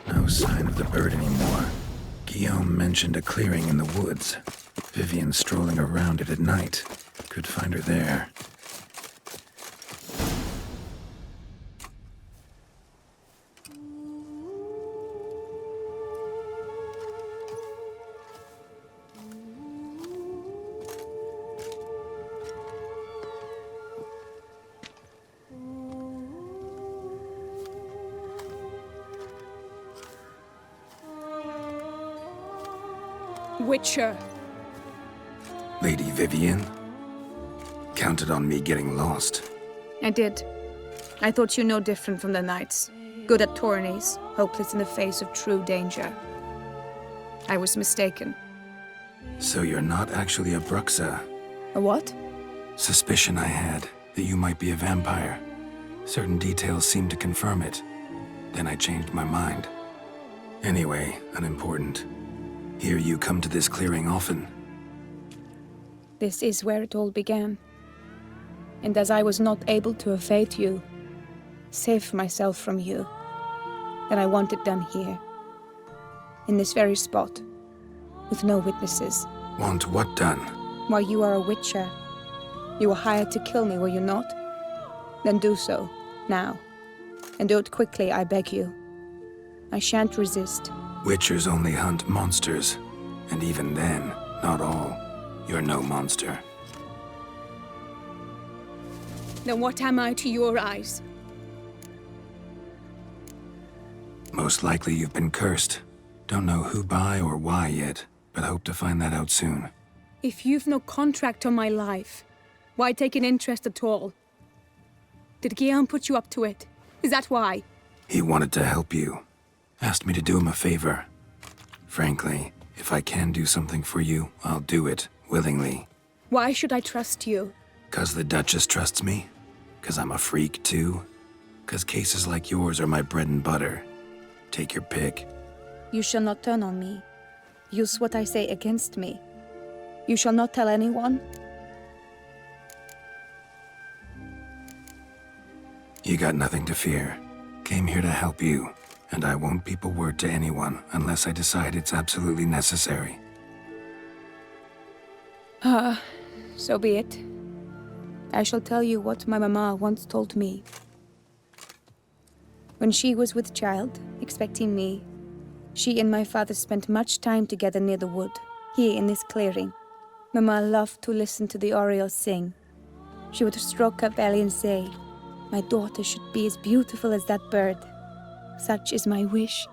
No sign of the bird anymore. Guillaume mentioned a clearing in the woods. Vivian strolling around it at night. Could find her there. Witcher. Lady Vivian? Counted on me getting lost. I did. I thought you no different from the knights. Good at tourneys, hopeless in the face of true danger. I was mistaken. So you're not actually a Bruxa? A what? Suspicion I had, that you might be a vampire. Certain details seemed to confirm it. Then I changed my mind. Anyway, unimportant. Hear you come to this clearing often. This is where it all began. And as I was not able to evade you, save myself from you, then I want it done here. In this very spot. With no witnesses. Want what done? Why, you are a witcher. You were hired to kill me, were you not? Then do so, now. And do it quickly, I beg you. I shan't resist. Witchers only hunt monsters. And even then, not all. You're no monster. Then what am I to your eyes? Most likely you've been cursed. Don't know who by or why yet, but hope to find that out soon. If you've no contract on my life, why take an interest at all? Did Guillaume put you up to it? Is that why? He wanted to help you. Asked me to do him a favor. Frankly, if I can do something for you, I'll do it, willingly. Why should I trust you? 'Cause the Duchess trusts me? 'Cause I'm a freak, too? 'Cause cases like yours are my bread and butter? Take your pick. You shall not turn on me. Use what I say against me. You shall not tell anyone? You got nothing to fear. Came here to help you, and I won't peep a word to anyone unless I decide it's absolutely necessary. So be it. I shall tell you what my mama once told me. When she was with child, expecting me, she and my father spent much time together near the wood, here in this clearing. Mama loved to listen to the orioles sing. She would stroke her belly and say, "My daughter should be as beautiful as that bird. Such is my wish."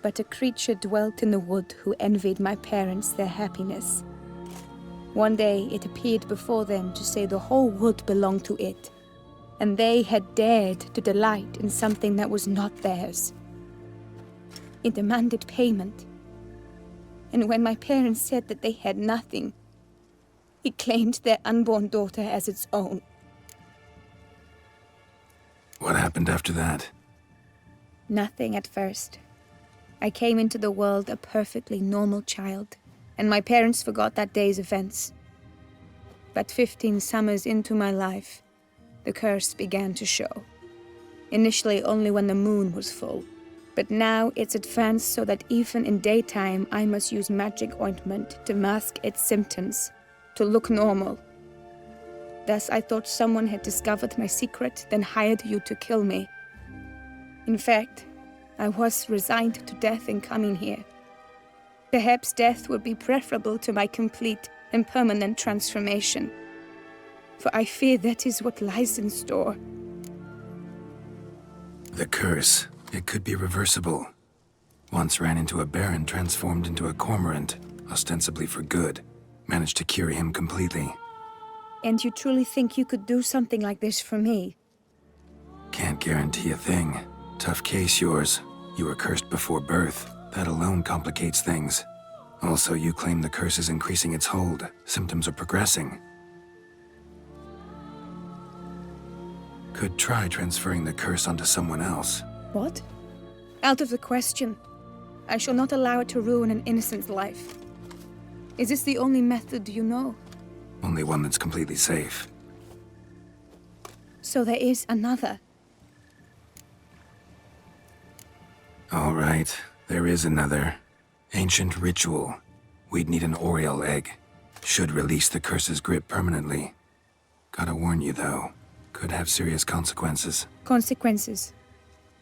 But a creature dwelt in the wood who envied my parents their happiness. One day it appeared before them to say the whole wood belonged to it, and they had dared to delight in something that was not theirs. It demanded payment. And when my parents said that they had nothing, it claimed their unborn daughter as its own. What happened after that? Nothing at first. I came into the world a perfectly normal child, and my parents forgot that day's events. But 15 summers into my life, the curse began to show. Initially only when the moon was full, but now it's advanced so that even in daytime I must use magic ointment to mask its symptoms, to look normal. Thus I thought someone had discovered my secret, then hired you to kill me. In fact, I was resigned to death in coming here. Perhaps death would be preferable to my complete and permanent transformation. For I fear that is what lies in store. The curse. It could be reversible. Once ran into a baron transformed into a cormorant, ostensibly for good. Managed to cure him completely. And you truly think you could do something like this for me? Can't guarantee a thing. Tough case, yours. You were cursed before birth. That alone complicates things. Also, you claim the curse is increasing its hold. Symptoms are progressing. Could try transferring the curse onto someone else. What? Out of the question. I shall not allow it to ruin an innocent's life. Is this the only method you know? Only one that's completely safe. So there is another. All right, there is another. Ancient ritual. We'd need an Oriole egg. Should release the curse's grip permanently. Gotta warn you, though. Could have serious consequences. Consequences?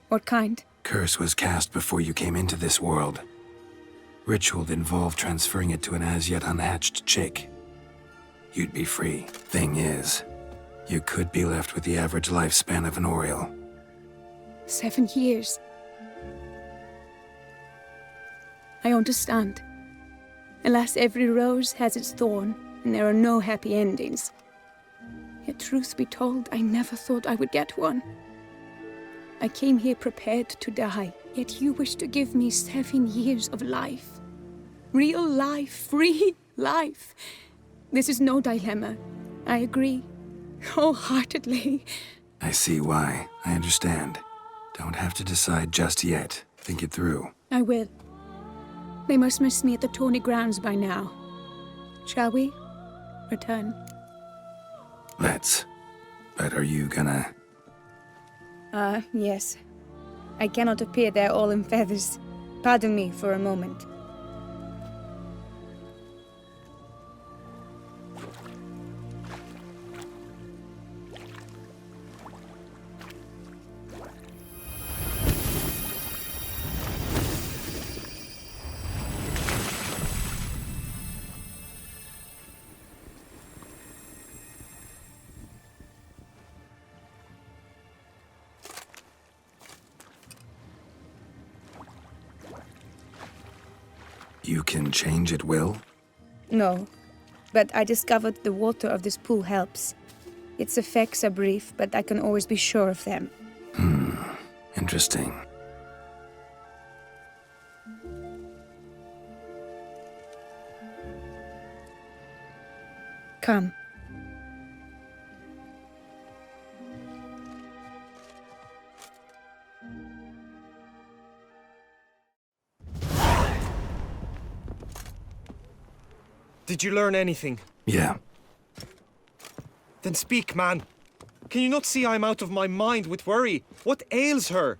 What kind? Curse was cast before you came into this world. Ritual involved transferring it to an as-yet unhatched chick. You'd be free. Thing is, you could be left with the average lifespan of an Oriole. 7 years. I understand. Alas, every rose has its thorn, and there are no happy endings. Yet truth be told, I never thought I would get one. I came here prepared to die, yet you wish to give me 7 years of life. Real life, free life. This is no dilemma. I agree. Wholeheartedly. I see why. I understand. Don't have to decide just yet. Think it through. I will. They must miss me at the tourney grounds by now. Shall we return? Let's. But are you gonna... Yes. I cannot appear there all in feathers. Pardon me for a moment. You can change at will? No, but I discovered the water of this pool helps. Its effects are brief, but I can always be sure of them. Interesting. Come. Did you learn anything? Yeah. Then speak, man. Can you not see I'm out of my mind with worry? What ails her?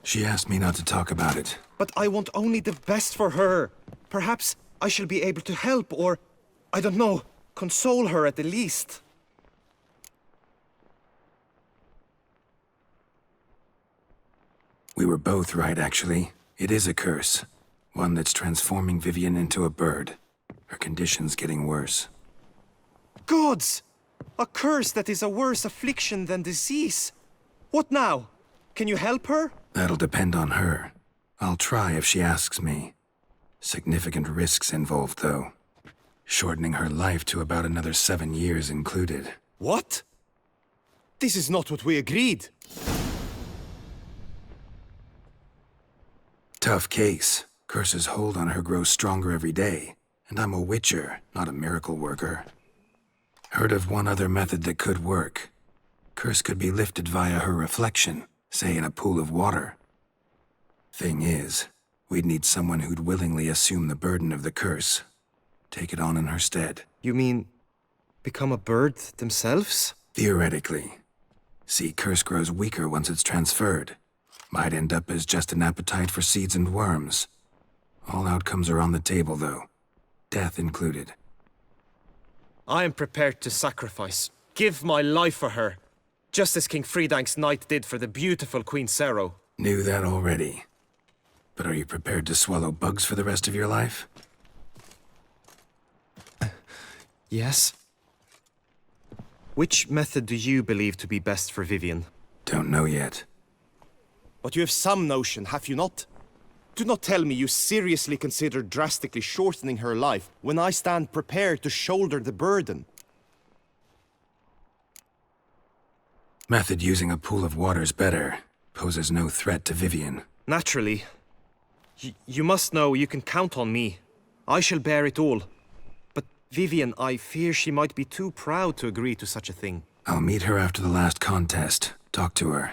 She asked me not to talk about it. But I want only the best for her. Perhaps I shall be able to help or, I don't know, console her at the least. We were both right, actually. It is a curse. One that's transforming Vivian into a bird. Her condition's getting worse. Gods! A curse that is a worse affliction than disease. What now? Can you help her? That'll depend on her. I'll try if she asks me. Significant risks involved, though. Shortening her life to about another 7 years included. What? This is not what we agreed. Tough case. Curse's hold on her grows stronger every day. And I'm a witcher, not a miracle worker. Heard of one other method that could work. Curse could be lifted via her reflection, say in a pool of water. Thing is, we'd need someone who'd willingly assume the burden of the curse. Take it on in her stead. You mean, become a bird themselves? Theoretically. See, curse grows weaker once it's transferred. Might end up as just an appetite for seeds and worms. All outcomes are on the table, though. Death included. I am prepared to sacrifice. Give my life for her. Just as King Fridank's knight did for the beautiful Queen Sero. Knew that already. But are you prepared to swallow bugs for the rest of your life? Yes. Which method do you believe to be best for Vivian? Don't know yet. But you have some notion, have you not? Do not tell me you seriously consider drastically shortening her life when I stand prepared to shoulder the burden. Method using a pool of water's better. Poses no threat to Vivian. Naturally. You must know you can count on me. I shall bear it all. But Vivian, I fear she might be too proud to agree to such a thing. I'll meet her after the last contest. Talk to her.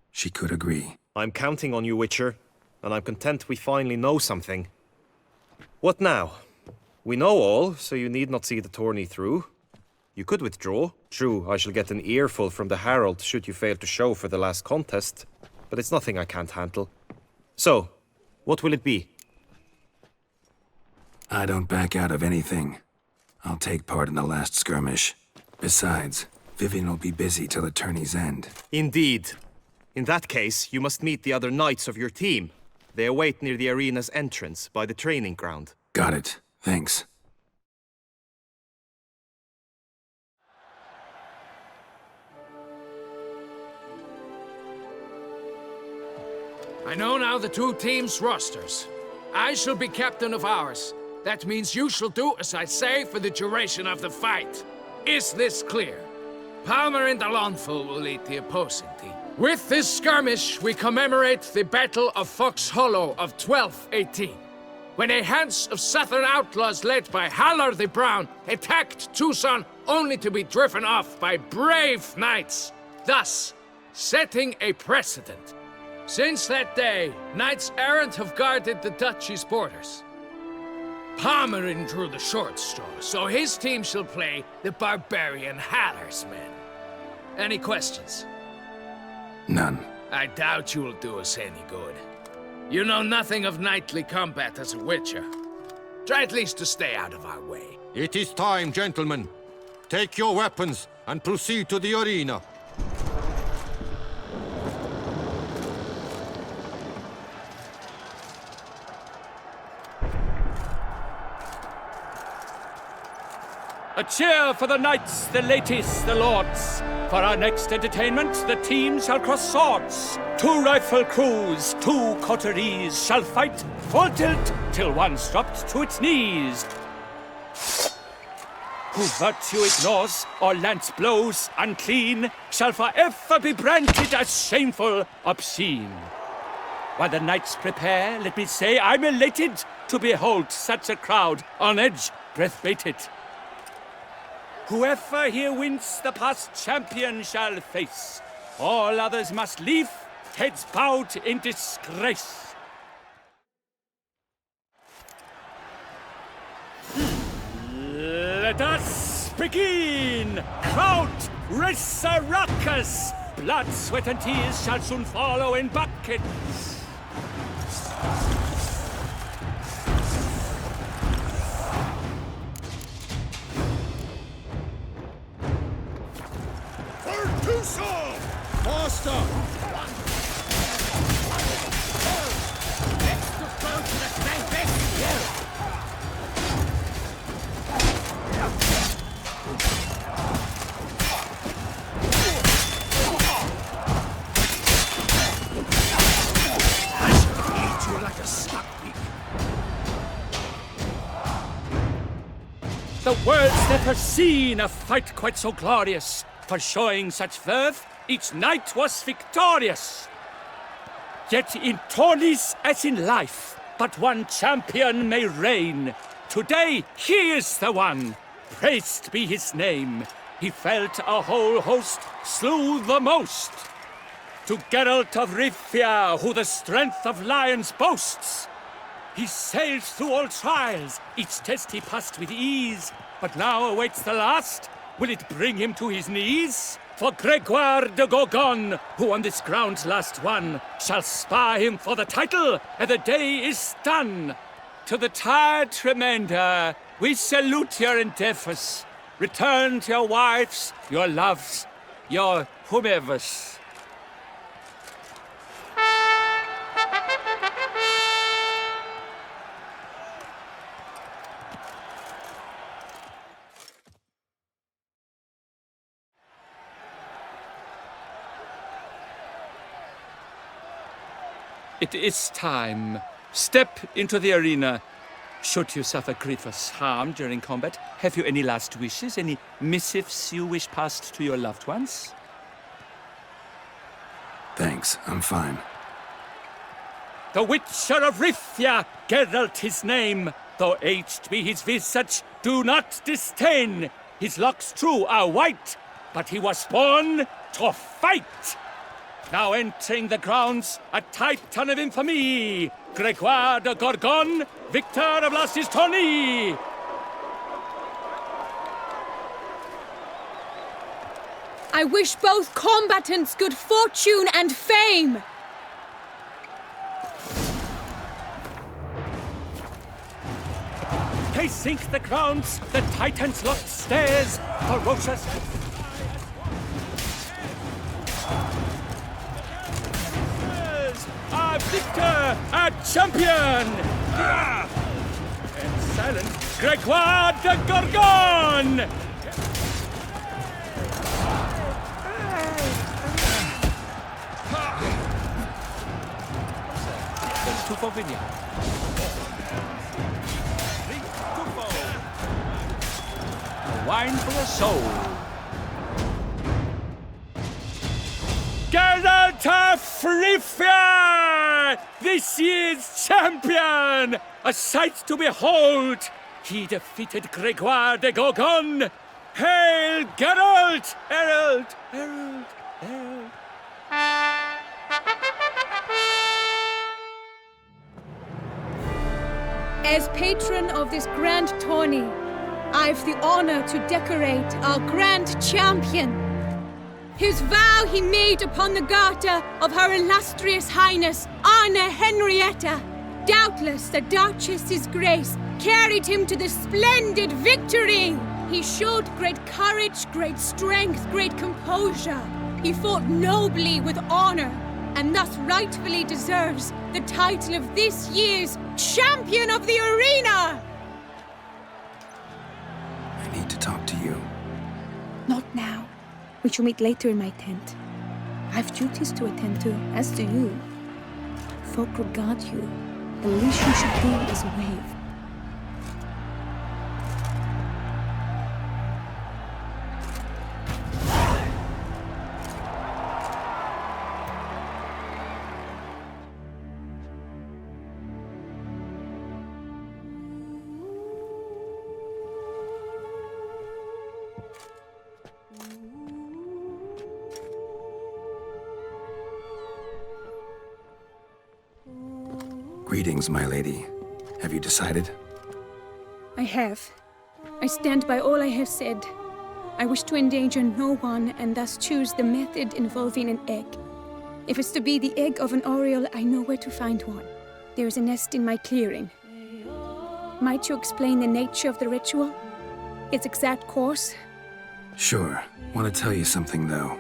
She could agree. I'm counting on you, Witcher, and I'm content we finally know something. What now? We know all, so you need not see the tourney through. You could withdraw. True, I shall get an earful from the Herald should you fail to show for the last contest, but it's nothing I can't handle. So, what will it be? I don't back out of anything. I'll take part in the last skirmish. Besides, Vivian will be busy till the tourney's end. Indeed. In that case, you must meet the other knights of your team. They await near the arena's entrance, by the training ground. Got it. Thanks. I know now the two teams' rosters. I shall be captain of ours. That means you shall do as I say for the duration of the fight. Is this clear? Palmer and Alonful will lead the opposing team. With this skirmish, we commemorate the Battle of Fox Hollow of 1218, when a Hans of Southern outlaws led by Haller the Brown attacked Tucson only to be driven off by brave knights, thus setting a precedent. Since that day, knights errant have guarded the duchy's borders. Palmerin drew the short straw, so his team shall play the barbarian Haller's men. Any questions? None. I doubt you will do us any good. You know nothing of knightly combat as a witcher. Try at least to stay out of our way. It is time, gentlemen. Take your weapons and proceed to the arena. A cheer for the knights, the ladies, the lords. For our next entertainment, the teams shall cross swords. 2 rifle crews, 2 coteries shall fight full tilt till one's dropped to its knees. Who virtue ignores or lance blows unclean shall forever be branded as shameful, obscene. While the knights prepare, let me say I'm elated to behold such a crowd on edge, breath baited. Whoever here wins the past champion shall face. All others must leave, heads bowed in disgrace. Let us begin! Crowd, race a ruckus! Blood, sweat, and tears shall soon follow in buckets. Faster! The world's never seen a fight quite so glorious. For showing such verve, each knight was victorious. Yet in tourneys as in life, but one champion may reign. Today, he is the one. Praised be his name. He felt a whole host, slew the most. To Geralt of Rivia, who the strength of lions boasts. He sailed through all trials, each test he passed with ease. But now awaits the last. Will it bring him to his knees? For Gregoire de Gorgon, who on this ground last won, shall spar him for the title, and the day is done. To the tired remainder, we salute your endeavors. Return to your wives, your loves, your whomevers. It is time. Step into the arena. Should you suffer grievous harm during combat, have you any last wishes? Any missives you wish passed to your loved ones? Thanks, I'm fine. The Witcher of Rifia, Geralt his name. Though aged be his visage, do not disdain. His locks true are white, but he was born to fight. Now entering the grounds, a titan of infamy, Gregoire de Gorgon, victor of Las's tourney. I wish both combatants good fortune and fame. They sink the grounds, the Titans locked stairs, ferocious. A victor, a champion! And silent, Gregoire de Gorgon! Two for Vinia. Wine for the soul. Geralt of Rifia! This year's champion! A sight to behold! He defeated Gregoire de Gorgon! Hail, Geralt! Herald! Herald! Herald! As patron of this grand tourney, I've the honor to decorate our grand champion. His vow he made upon the garter of Her Illustrious Highness Anna Henrietta. Doubtless the Duchess's grace carried him to the splendid victory. He showed great courage, great strength, great composure. He fought nobly with honor, and thus rightfully deserves the title of this year's Champion of the Arena! I need to talk to you. Not now. We shall meet later in my tent. I've duties to attend to, as do you. Folk regard you. The least you should do is wave. Greetings, my lady. Have you decided? I have. I stand by all I have said. I wish to endanger no one and thus choose the method involving an egg. If it's to be the egg of an oriole, I know where to find one. There is a nest in my clearing. Might you explain the nature of the ritual? Its exact course? Sure. Want to tell you something, though.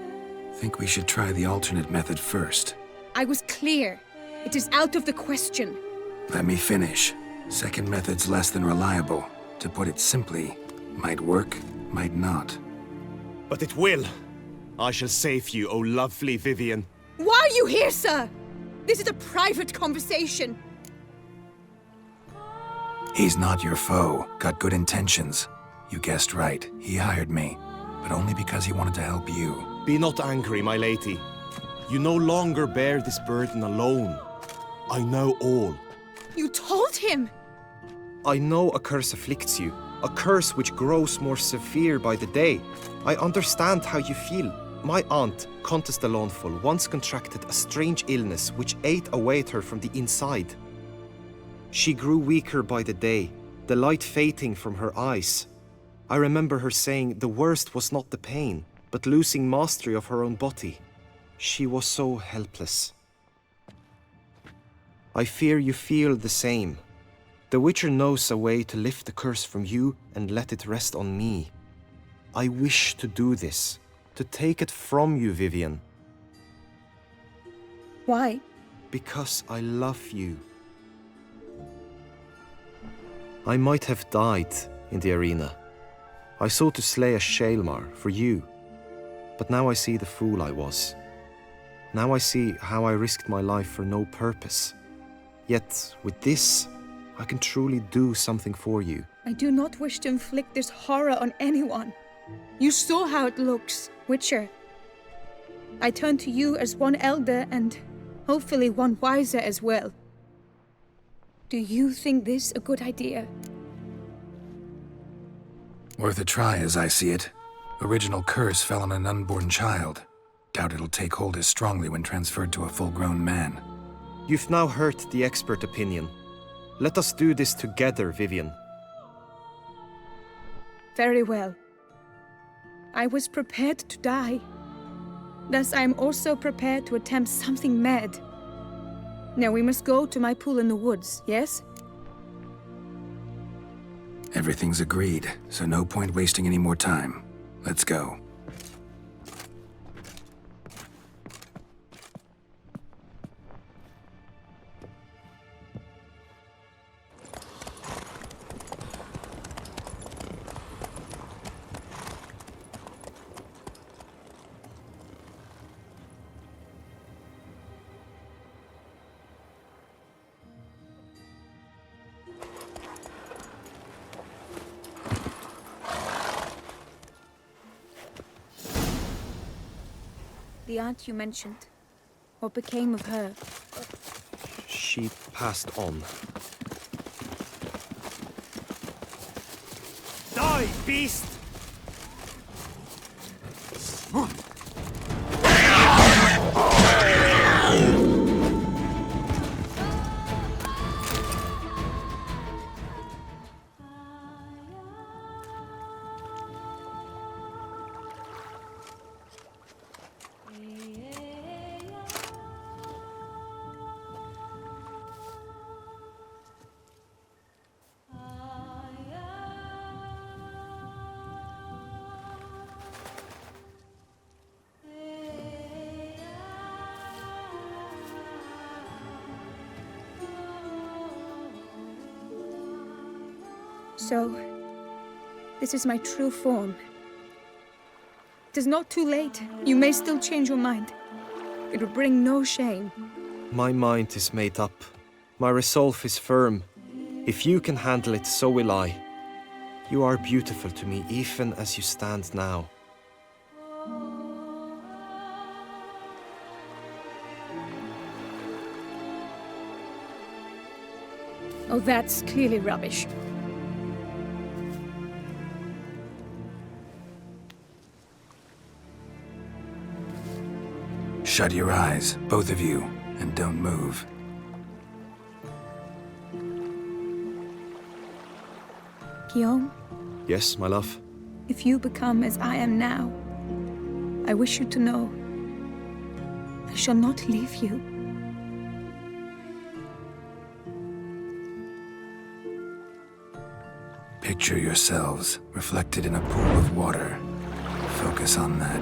Think we should try the alternate method first. I was clear. It is out of the question. Let me finish. Second method's less than reliable. To put it simply, might work, might not. But it will. I shall save you, O lovely Vivian. Why are you here, sir? This is a private conversation. He's not your foe. Got good intentions. You guessed right. He hired me. But only because he wanted to help you. Be not angry, my lady. You no longer bear this burden alone. I know all. You told him? I know a curse afflicts you. A curse which grows more severe by the day. I understand how you feel. My aunt, Countess de Lawnful, once contracted a strange illness which ate away at her from the inside. She grew weaker by the day, the light fading from her eyes. I remember her saying the worst was not the pain, but losing mastery of her own body. She was so helpless. I fear you feel the same. The Witcher knows a way to lift the curse from you and let it rest on me. I wish to do this, to take it from you, Vivian. Why? Because I love you. I might have died in the arena. I sought to slay a Shaelmar for you, but now I see the fool I was. Now I see how I risked my life for no purpose. Yet, with this, I can truly do something for you. I do not wish to inflict this horror on anyone. You saw how it looks, Witcher. I turn to you as one elder and hopefully one wiser as well. Do you think this a good idea? Worth a try, as I see it. Original curse fell on an unborn child. Doubt it'll take hold as strongly when transferred to a full-grown man. You've now heard the expert opinion. Let us do this together, Vivian. Very well. I was prepared to die. Thus I am also prepared to attempt something mad. Now we must go to my pool in the woods, yes? Everything's agreed, so no point wasting any more time. Let's go. The aunt you mentioned. What became of her? She passed on. Die, beast! So, this is my true form. It is not too late. You may still change your mind. It will bring no shame. My mind is made up. My resolve is firm. If you can handle it, so will I. You are beautiful to me, even as you stand now. Oh, that's clearly rubbish. Shut your eyes, both of you, and don't move. Guillaume, Yes, my love? if you become as I am now, I wish you to know I shall not leave you. Picture yourselves reflected in a pool of water. Focus on that.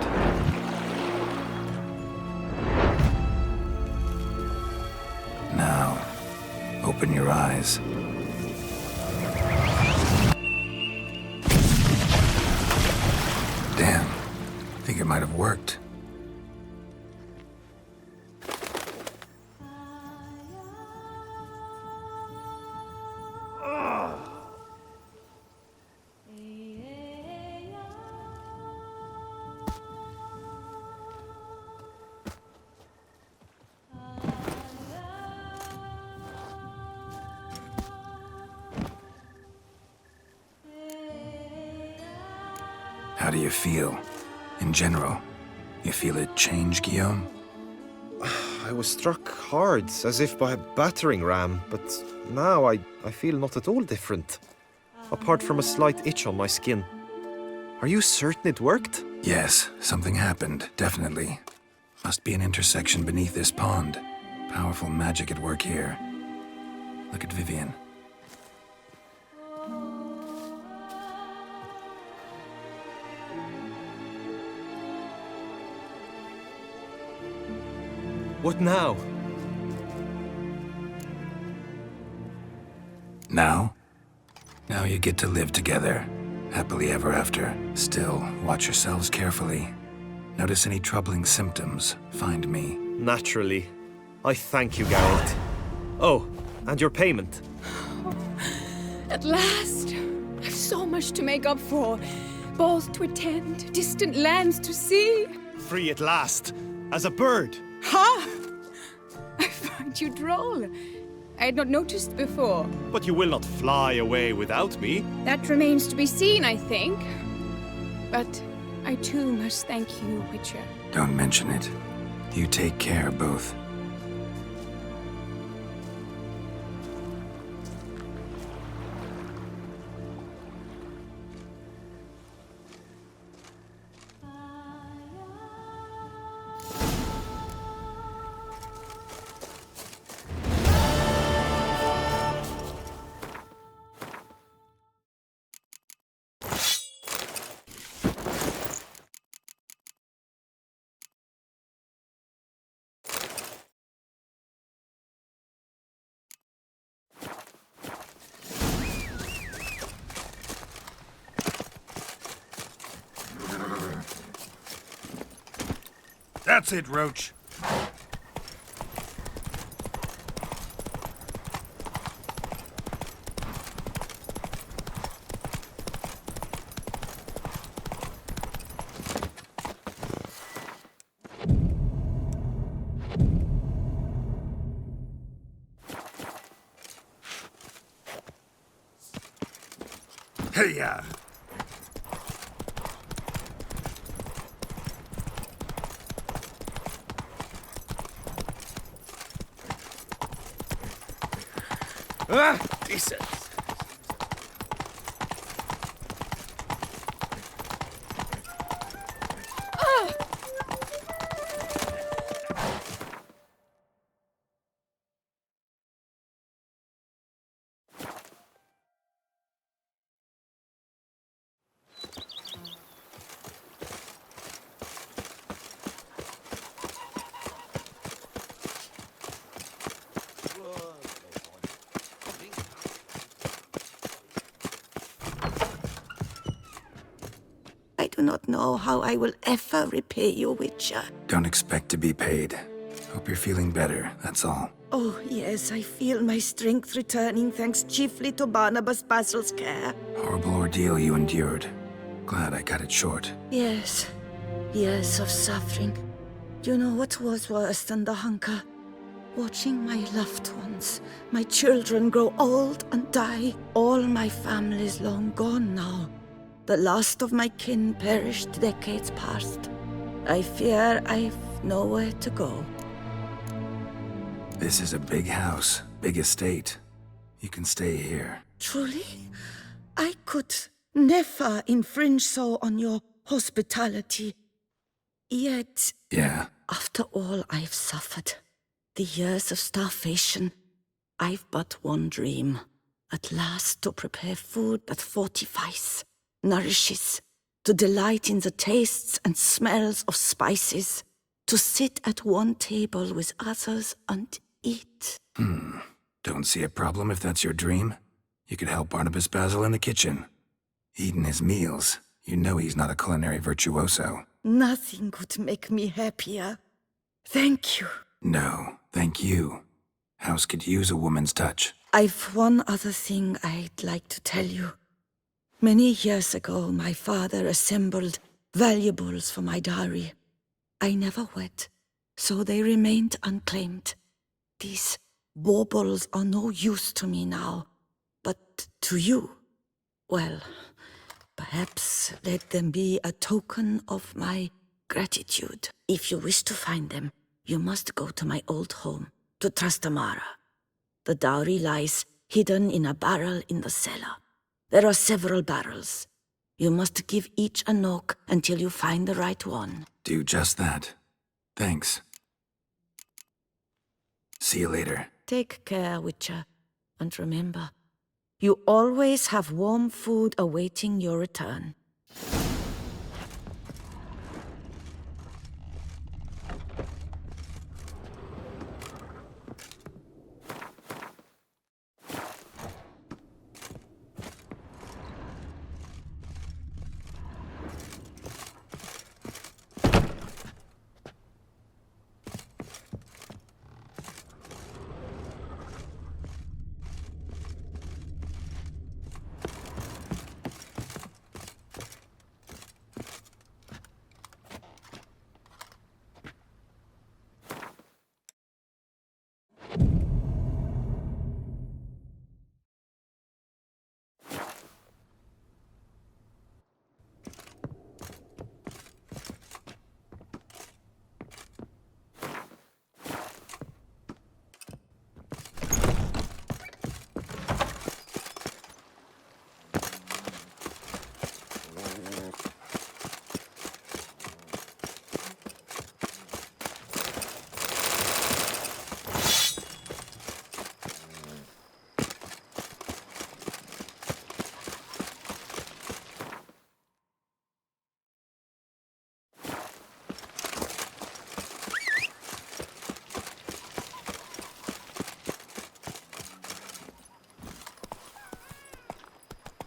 Now, open your eyes. Damn, think it might have worked. How do you feel? In general, you feel it change, Guillaume? I was struck hard, as if by a battering ram, but now I feel not at all different. Apart from a slight itch on my skin. Are you certain it worked? Yes, something happened, definitely. Must be an intersection beneath this pond. Powerful magic at work here. Look at Vivian. What now? Now? Now you get to live together. Happily ever after. Still, watch yourselves carefully. Notice any troubling symptoms, find me. Naturally. I thank you, Geralt. Oh, and your payment. At last! I've so much to make up for. Balls to attend, distant lands to see. Free at last. as a bird. Ha! I find you droll. I had not noticed before. But you will not fly away without me. That remains to be seen, I think. But I too must thank you, Witcher. Don't mention it. You take care, both. That's it, Roach. Hey-ya! Ah, decent. I do not know how I will ever repay you, Witcher. Don't expect to be paid. Hope you're feeling better, that's all. Oh, yes, I feel my strength returning thanks chiefly to Barnabas Basil's care. Horrible ordeal you endured. Glad I cut it short. Yes, years of suffering. Do you know what was worse than the hunger? Watching my loved ones, my children grow old and die. All my family's long gone now. The last of my kin perished decades past. I fear I've nowhere to go. This is a big house, big estate. You can stay here. Truly? I could never infringe so on your hospitality. Yet, Yeah. after all I've suffered, the years of starvation, I've but one dream. At last to prepare food that fortifies, nourishes, to delight in the tastes and smells of spices, to sit at one table with others and eat. Don't see a problem if that's your dream. You could help Barnabas Basil in the kitchen. Eating his meals. You know he's not a culinary virtuoso. Nothing could make me happier. Thank you. No, thank you. House could use a woman's touch. I've one other thing I'd like to tell you. Many years ago, my father assembled valuables for my dowry. I never wed, so they remained unclaimed. These baubles are no use to me now, but to you, well, perhaps let them be a token of my gratitude. If you wish to find them, you must go to my old home, to Trastamara. The dowry lies hidden in a barrel in the cellar. There are several barrels. You must give each a knock until you find the right one. Do just that. Thanks. See you later. Take care, Witcher. And remember, you always have warm food awaiting your return.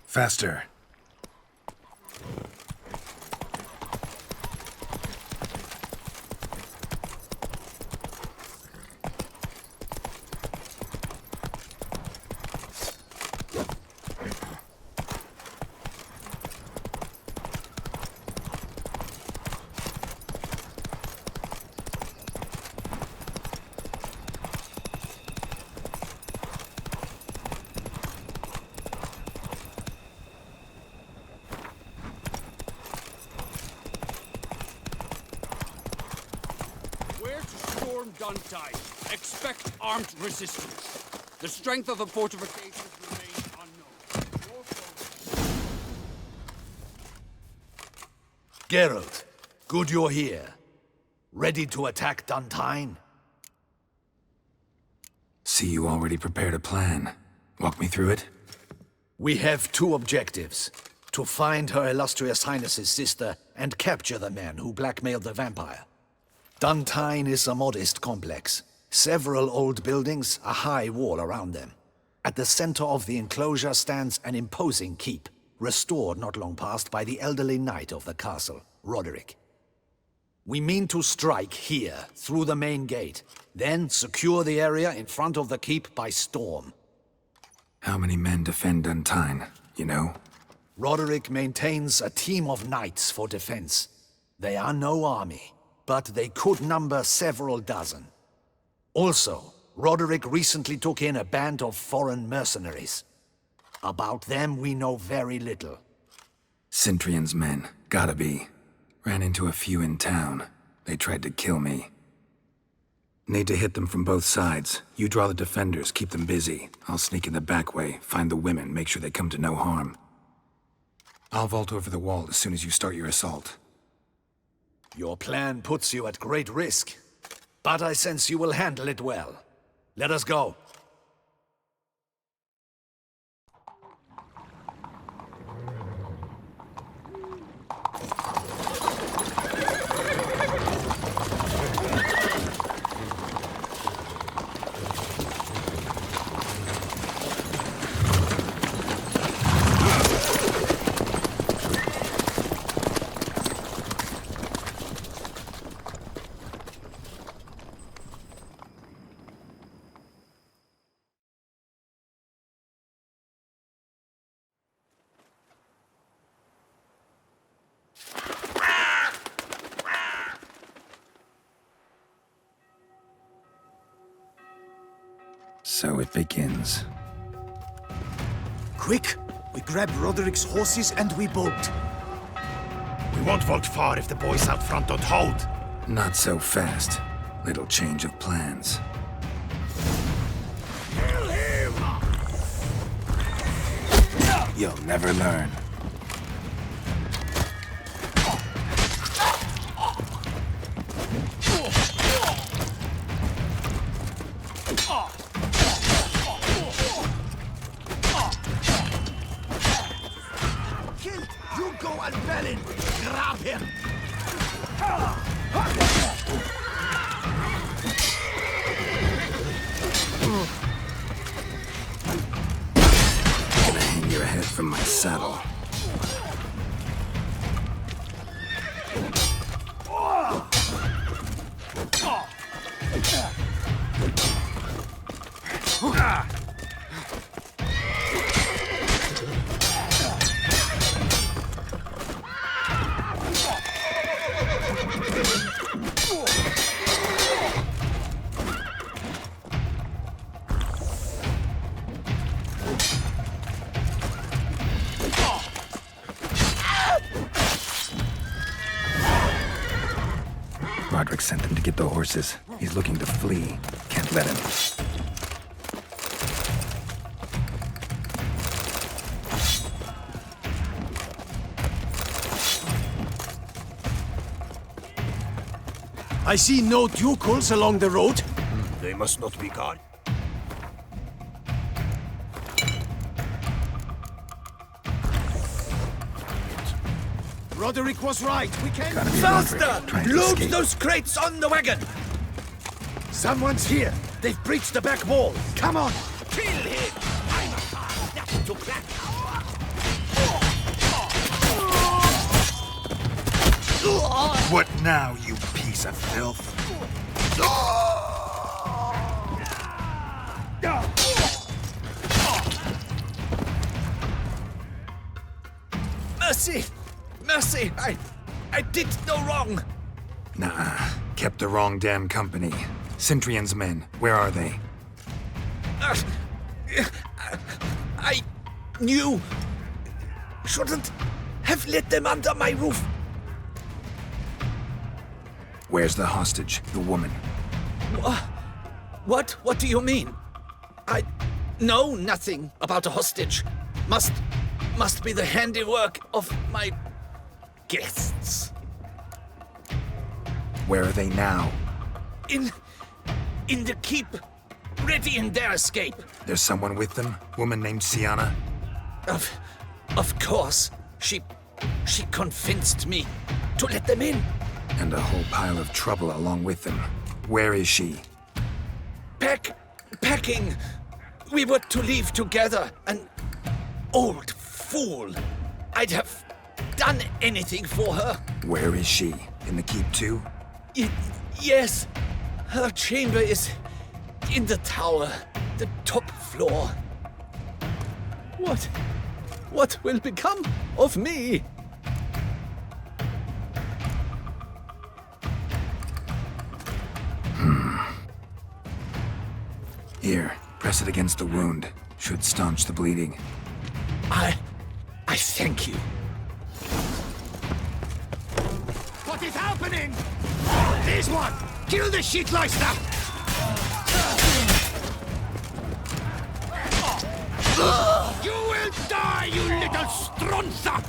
Faster. Expect armed resistance. The strength of the fortifications remains unknown. Geralt, good you're here. Ready to attack Duntine? See, you already prepared a plan. Walk me through it. We have two objectives. To find Her Illustrious Highness's sister and capture the man who blackmailed the vampire. Duntine is a modest complex. Several old buildings, a high wall around them. At the center of the enclosure stands an imposing keep, restored not long past by the elderly knight of the castle, Roderick. We mean to strike here, through the main gate, then secure the area in front of the keep by storm. How many men defend Duntine, you know? Roderick maintains a team of knights for defense. They are no army, but they could number several dozen. Also, Roderick recently took in a band of foreign mercenaries. About them we know very little. Cintrian's men, gotta be. Ran into a few in town. They tried to kill me. Need to hit them from both sides. You draw the defenders, keep them busy. I'll sneak in the back way, find the women, make sure they come to no harm. I'll vault over the wall as soon as you start your assault. Your plan puts you at great risk, but I sense you will handle it well. Let us go. So it begins. Quick! We grab Roderick's horses and we bolt. We won't vault far if the boys out front don't hold. Not so fast. Little change of plans. Kill him! You'll never learn. Grab him! Gonna hang your head from my saddle. Roderick sent them to get the horses. He's looking to flee. Can't let him. I see no ducals along the road. They must not be gone. Roderick was right. We can't... Faster! Load those crates on the wagon! Someone's here. They've breached the back wall. Come on! Kill him! I'm a nothing to crack. What now, you piece of filth? Mercy! Mercy! I did no wrong! Nah, kept the wrong damn company. Centrion's men, where are they? I knew. Shouldn't have let them under my roof. Where's the hostage, the woman? What? What do you mean? I know nothing about a hostage. Must be the handiwork of my guests. Where are they now? In the keep, ready in their escape. There's someone with them? Woman named Sienna? Of course. She convinced me to let them in. And a whole pile of trouble along with them. Where is she? Packing. We were to leave together. An old fool. I'd have done anything for her. Where is she? In the keep too? Yes. Her chamber is in the tower, the top floor. What will become of me? Here, press it against the wound. Should staunch the bleeding. I thank you. What is happening? This one! Kill the shitleister! You will die, you little stronza!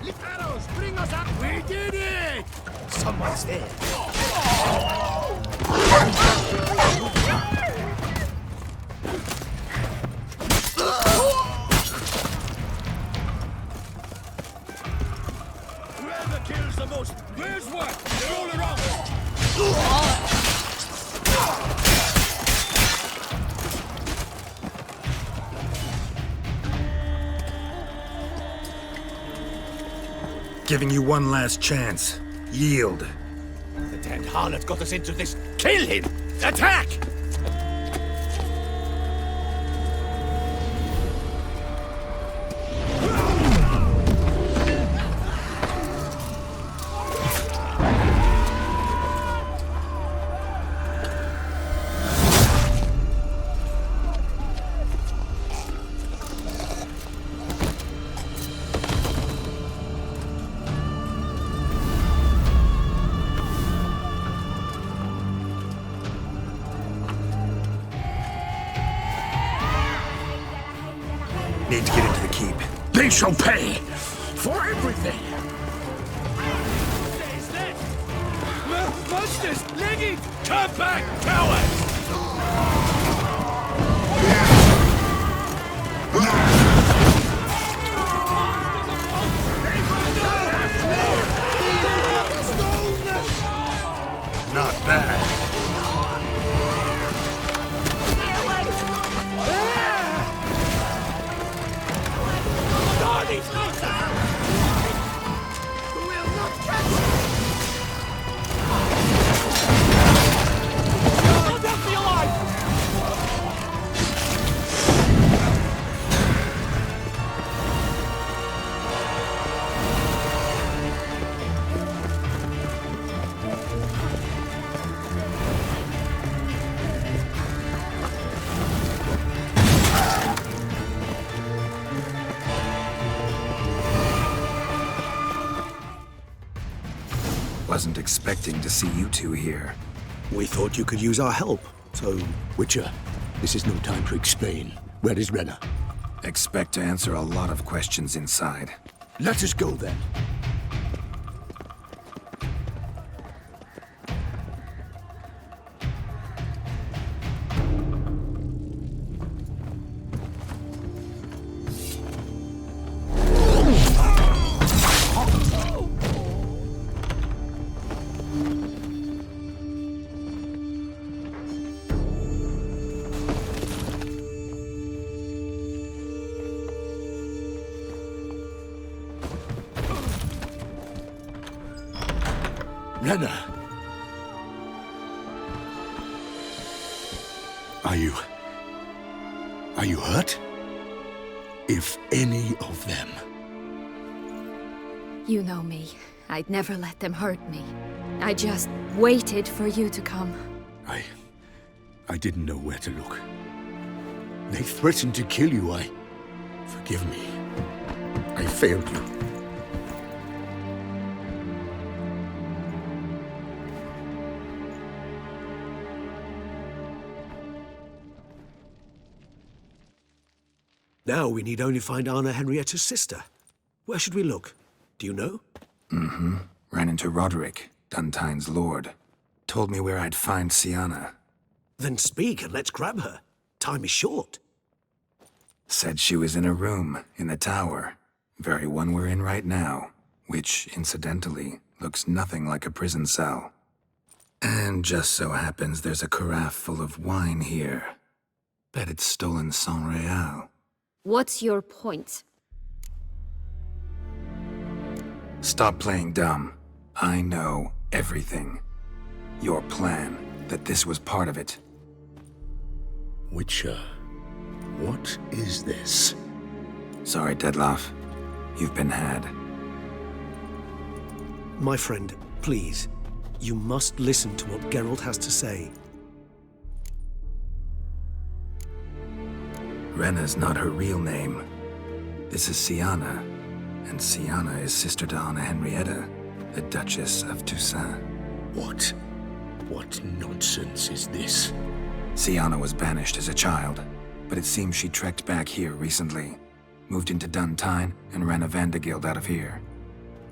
Liparos, bring us up! We did it! Someone's there. Whoever kills the most, where's what? They're all around. Giving you one last chance. Yield. The damned harlot got us into this. Kill him! Attack! Need to get into the keep. They shall pay for everything. Monsters! Leggy! Come back, cowards! Not bad. Wasn't expecting to see you two here. We thought you could use our help. So, Witcher, this is no time to explain. Where is Renna? Expect to answer a lot of questions inside. Let us go then. Renna! Are you hurt? If any of them... You know me. I'd never let them hurt me. I just waited for you to come. I didn't know where to look. They threatened to kill you. Forgive me. I failed you. Now we need only find Anna Henrietta's sister. Where should we look? Do you know? Mm-hmm. Ran into Roderick, Duntine's lord. Told me where I'd find Siana. Then speak and let's grab her. Time is short. Said she was in a room in the tower. Very one we're in right now. Which, incidentally, looks nothing like a prison cell. And just so happens there's a carafe full of wine here. Bet it's stolen San Real. What's your point? Stop playing dumb. I know everything. Your plan, that this was part of it. Witcher, what is this? Sorry, Dettlaff. You've been had. My friend, please. You must listen to what Geralt has to say. Renna's not her real name. This is Siana. And Siana is sister to Anna Henrietta, the Duchess of Toussaint. What nonsense is this? Siana was banished as a child, but it seems she trekked back here recently. Moved into Duntine and ran a Vandergild out of here.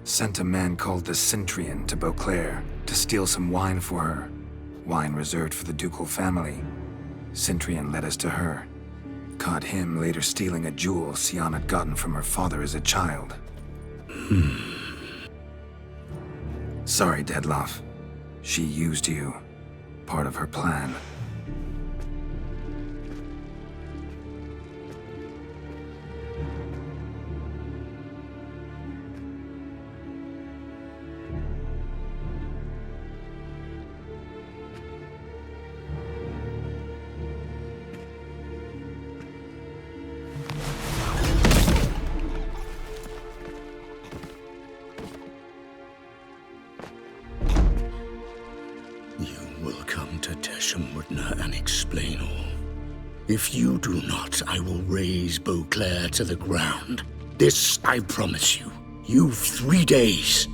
Sent a man called the Centrian to Beauclair to steal some wine for her. Wine reserved for the ducal family. Centrian led us to her. Caught him later stealing a jewel Siana had gotten from her father as a child. Sorry, Dettlaff. She used you. Part of her plan. And explain all. If you do not, I will raise Beauclair to the ground. This I promise you. You've 3 days.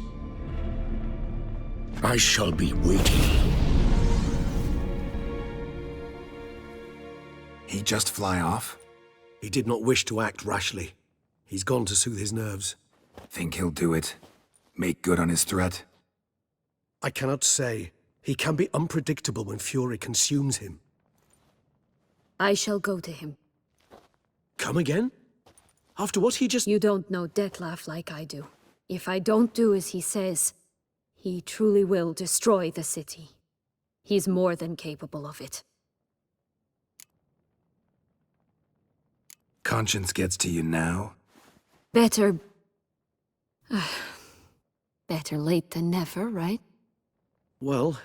I shall be waiting. He just fly off? He did not wish to act rashly. He's gone to soothe his nerves. Think he'll do it? Make good on his threat? I cannot say. He can be unpredictable when fury consumes him. I shall go to him. Come again? After what he just... You don't know Dettlaff like I do. If I don't do as he says, he truly will destroy the city. He's more than capable of it. Conscience gets to you now? Better... better late than never, right? Well,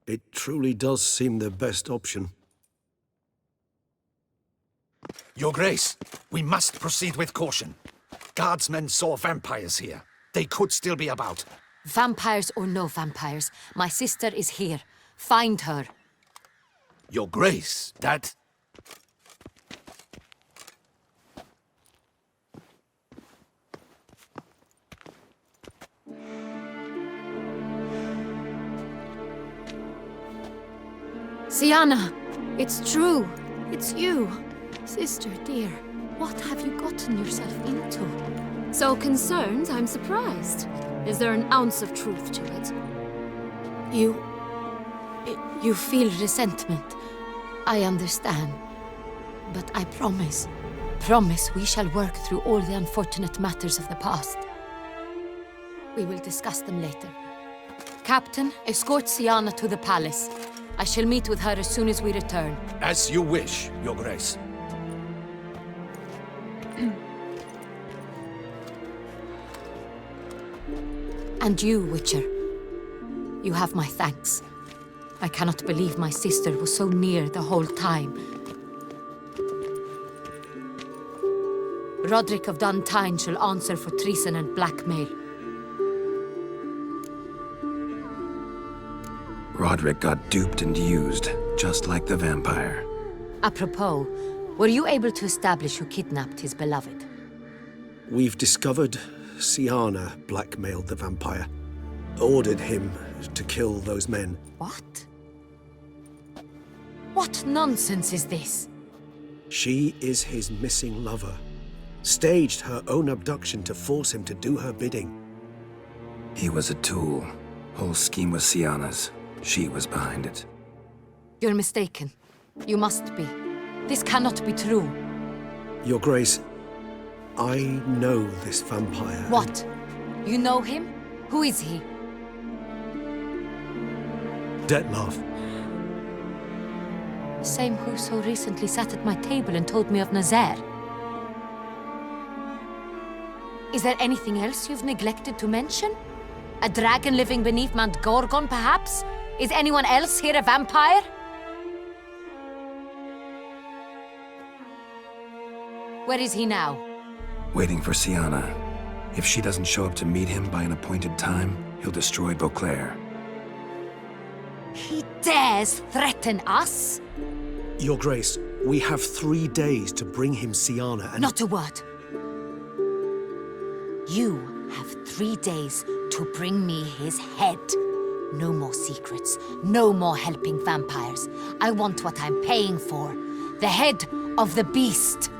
it truly does seem the best option. Your Grace, we must proceed with caution. Guardsmen saw vampires here. They could still be about. Vampires or no vampires, my sister is here. Find her. Your Grace, that... Siana, it's true. It's you. Sister, dear, what have you gotten yourself into? So concerned, I'm surprised. Is there an ounce of truth to it? You feel resentment. I understand. But I promise we shall work through all the unfortunate matters of the past. We will discuss them later. Captain, escort Siana to the palace. I shall meet with her as soon as we return. As you wish, Your Grace. And you, Witcher. You have my thanks. I cannot believe my sister was so near the whole time. Roderick of Duntine shall answer for treason and blackmail. Roderick got duped and used, just like the vampire. Apropos, were you able to establish who kidnapped his beloved? We've discovered Siana blackmailed the vampire. Ordered him to kill those men. What? What nonsense is this? She is his missing lover. Staged her own abduction to force him to do her bidding. He was a tool. Whole scheme was Siana's. She was behind it. You're mistaken. You must be. This cannot be true. Your Grace, I know this vampire. What? You know him? Who is he? Detlav. The same who so recently sat at my table and told me of Nazaire. Is there anything else you've neglected to mention? A dragon living beneath Mount Gorgon, perhaps? Is anyone else here a vampire? Where is he now? Waiting for Siana. If she doesn't show up to meet him by an appointed time, he'll destroy Beauclair. He dares threaten us? Your Grace, we have 3 days to bring him Siana and— Not a word. You have 3 days to bring me his head. No more secrets. No more helping vampires. I want what I'm paying for. The head of the beast.